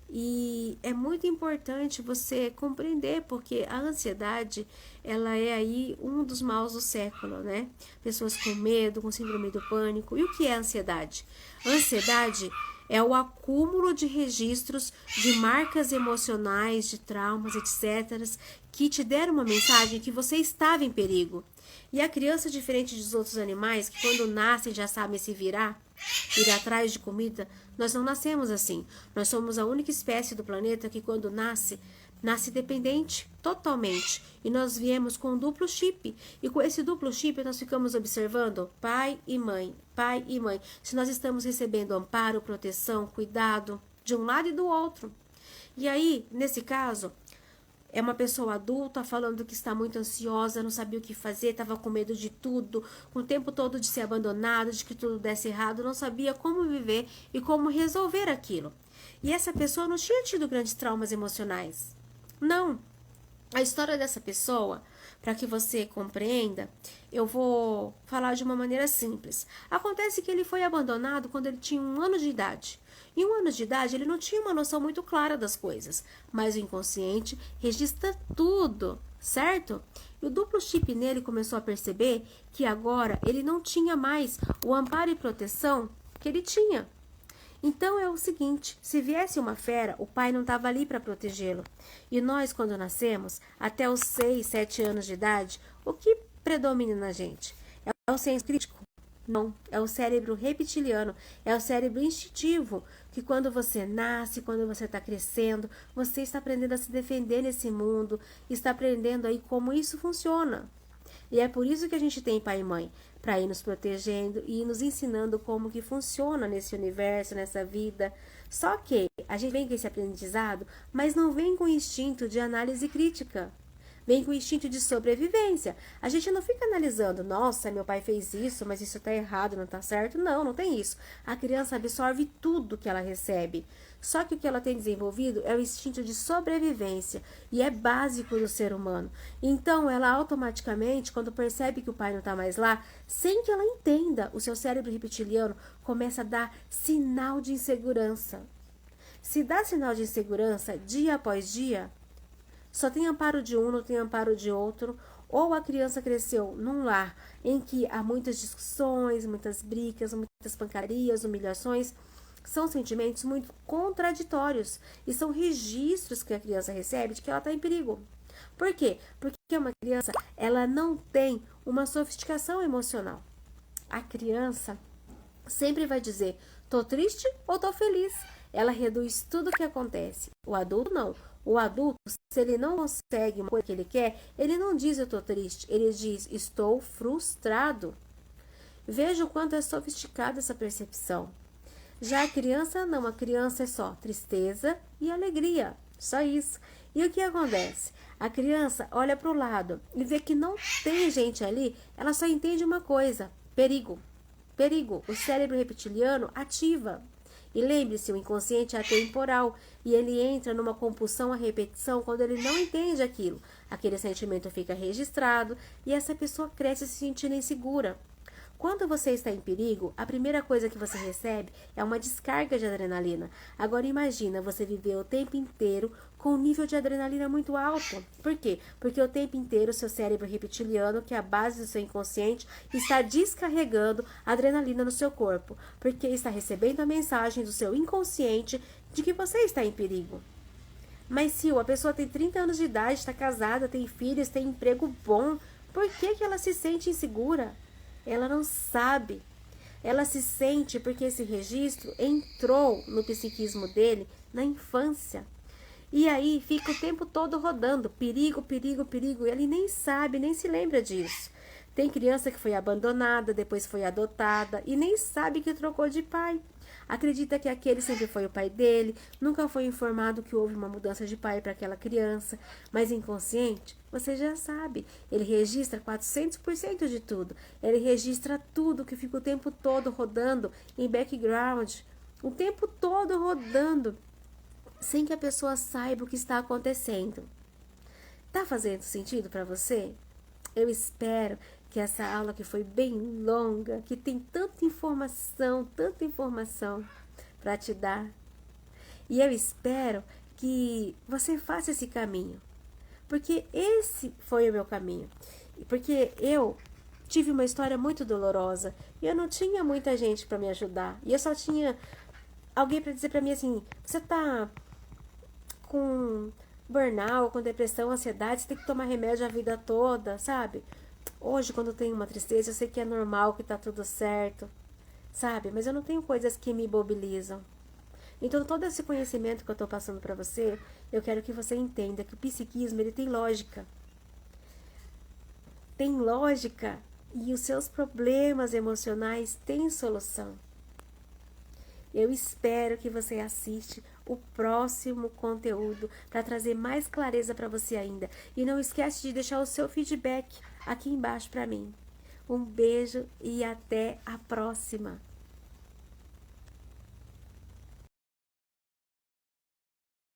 E é muito importante você compreender, porque a ansiedade, ela é aí um dos maus do século, né? Pessoas com medo, com síndrome do pânico. E o que é a ansiedade? A ansiedade é o acúmulo de registros de marcas emocionais, de traumas, etc., que te deram uma mensagem que você estava em perigo. E a criança, diferente dos outros animais, que quando nascem já sabem se virar, ir atrás de comida, nós não nascemos assim. Nós somos a única espécie do planeta que quando nasce dependente totalmente. E nós viemos com um duplo chip. E com esse duplo chip nós ficamos observando pai e mãe, pai e mãe. Se nós estamos recebendo amparo, proteção, cuidado de um lado e do outro. E aí, nesse caso, é uma pessoa adulta falando que está muito ansiosa, não sabia o que fazer, estava com medo de tudo, com o tempo todo de ser abandonado, de que tudo desse errado, não sabia como viver e como resolver aquilo. E essa pessoa não tinha tido grandes traumas emocionais. Não. A história dessa pessoa, para que você compreenda, eu vou falar de uma maneira simples. Acontece que ele foi abandonado quando ele tinha 1 ano de idade. Em 1 ano de idade, ele não tinha uma noção muito clara das coisas, mas o inconsciente registra tudo, certo? E o duplo chip nele começou a perceber que agora ele não tinha mais o amparo e proteção que ele tinha. Então é o seguinte, se viesse uma fera, o pai não estava ali para protegê-lo. E nós, quando nascemos, até os 6, 7 anos de idade, o que predomina na gente? É o senso crítico? Não, é o cérebro reptiliano, é o cérebro instintivo, que quando você nasce, quando você está crescendo, você está aprendendo a se defender nesse mundo, está aprendendo aí como isso funciona. E é por isso que a gente tem pai e mãe, para ir nos protegendo e ir nos ensinando como que funciona nesse universo, nessa vida. Só que a gente vem com esse aprendizado, mas não vem com instinto de análise crítica. Vem com o instinto de sobrevivência. A gente não fica analisando, nossa, meu pai fez isso, mas isso está errado, não está certo. Não, não tem isso. A criança absorve tudo que ela recebe. Só que o que ela tem desenvolvido é o instinto de sobrevivência e é básico do ser humano. Então, ela automaticamente, quando percebe que o pai não está mais lá, sem que ela entenda, o seu cérebro reptiliano começa a dar sinal de insegurança. Se dá sinal de insegurança dia após dia, só tem amparo de um, não tem amparo de outro, ou a criança cresceu num lar em que há muitas discussões, muitas brigas, muitas pancarias, humilhações. São sentimentos muito contraditórios e são registros que a criança recebe de que ela está em perigo. Por quê? Porque que uma criança, ela não tem uma sofisticação emocional. A criança sempre vai dizer, tô triste ou tô feliz. Ela reduz tudo o que acontece. O adulto não. O adulto, se ele não consegue uma coisa que ele quer, ele não diz eu tô triste, ele diz estou frustrado. Veja o quanto é sofisticada essa percepção. Já a criança não, a criança é só tristeza e alegria, só isso. E o que acontece? A criança olha para o lado e vê que não tem gente ali, ela só entende uma coisa, perigo. Perigo, o cérebro reptiliano ativa. E lembre-se, o inconsciente é atemporal e ele entra numa compulsão à repetição quando ele não entende aquilo. Aquele sentimento fica registrado e essa pessoa cresce se sentindo insegura. Quando você está em perigo, a primeira coisa que você recebe é uma descarga de adrenalina. Agora imagina você viver o tempo inteiro com um nível de adrenalina muito alto. Por quê? Porque o tempo inteiro o seu cérebro reptiliano, que é a base do seu inconsciente, está descarregando adrenalina no seu corpo. Porque está recebendo a mensagem do seu inconsciente de que você está em perigo. Mas se a pessoa tem 30 anos de idade, está casada, tem filhos, tem emprego bom, por que ela se sente insegura? Ela não sabe. Ela se sente porque esse registro entrou no psiquismo dele na infância. E aí fica o tempo todo rodando, perigo, perigo, perigo, e ele nem sabe, nem se lembra disso. Tem criança que foi abandonada, depois foi adotada e nem sabe que trocou de pai. Acredita que aquele sempre foi o pai dele, nunca foi informado que houve uma mudança de pai para aquela criança, mas inconsciente, você já sabe, ele registra 400% de tudo, ele registra tudo que fica o tempo todo rodando em background, o tempo todo rodando, sem que a pessoa saiba o que está acontecendo. Tá fazendo sentido para você? Eu espero que essa aula que foi bem longa, que tem tanta informação para te dar. E eu espero que você faça esse caminho. Porque esse foi o meu caminho. Porque eu tive uma história muito dolorosa e eu não tinha muita gente para me ajudar. E eu só tinha alguém para dizer para mim assim, você tá com burnout, com depressão, ansiedade, você tem que tomar remédio a vida toda, sabe? Hoje, quando eu tenho uma tristeza, eu sei que é normal, que tá tudo certo, sabe? Mas eu não tenho coisas que me mobilizam. Então, todo esse conhecimento que eu tô passando pra você, eu quero que você entenda que o psiquismo, ele tem lógica. Tem lógica e os seus problemas emocionais têm solução. Eu espero que você assista o próximo conteúdo para trazer mais clareza para você ainda. E não esquece de deixar o seu feedback aqui embaixo para mim. Um beijo e até a próxima!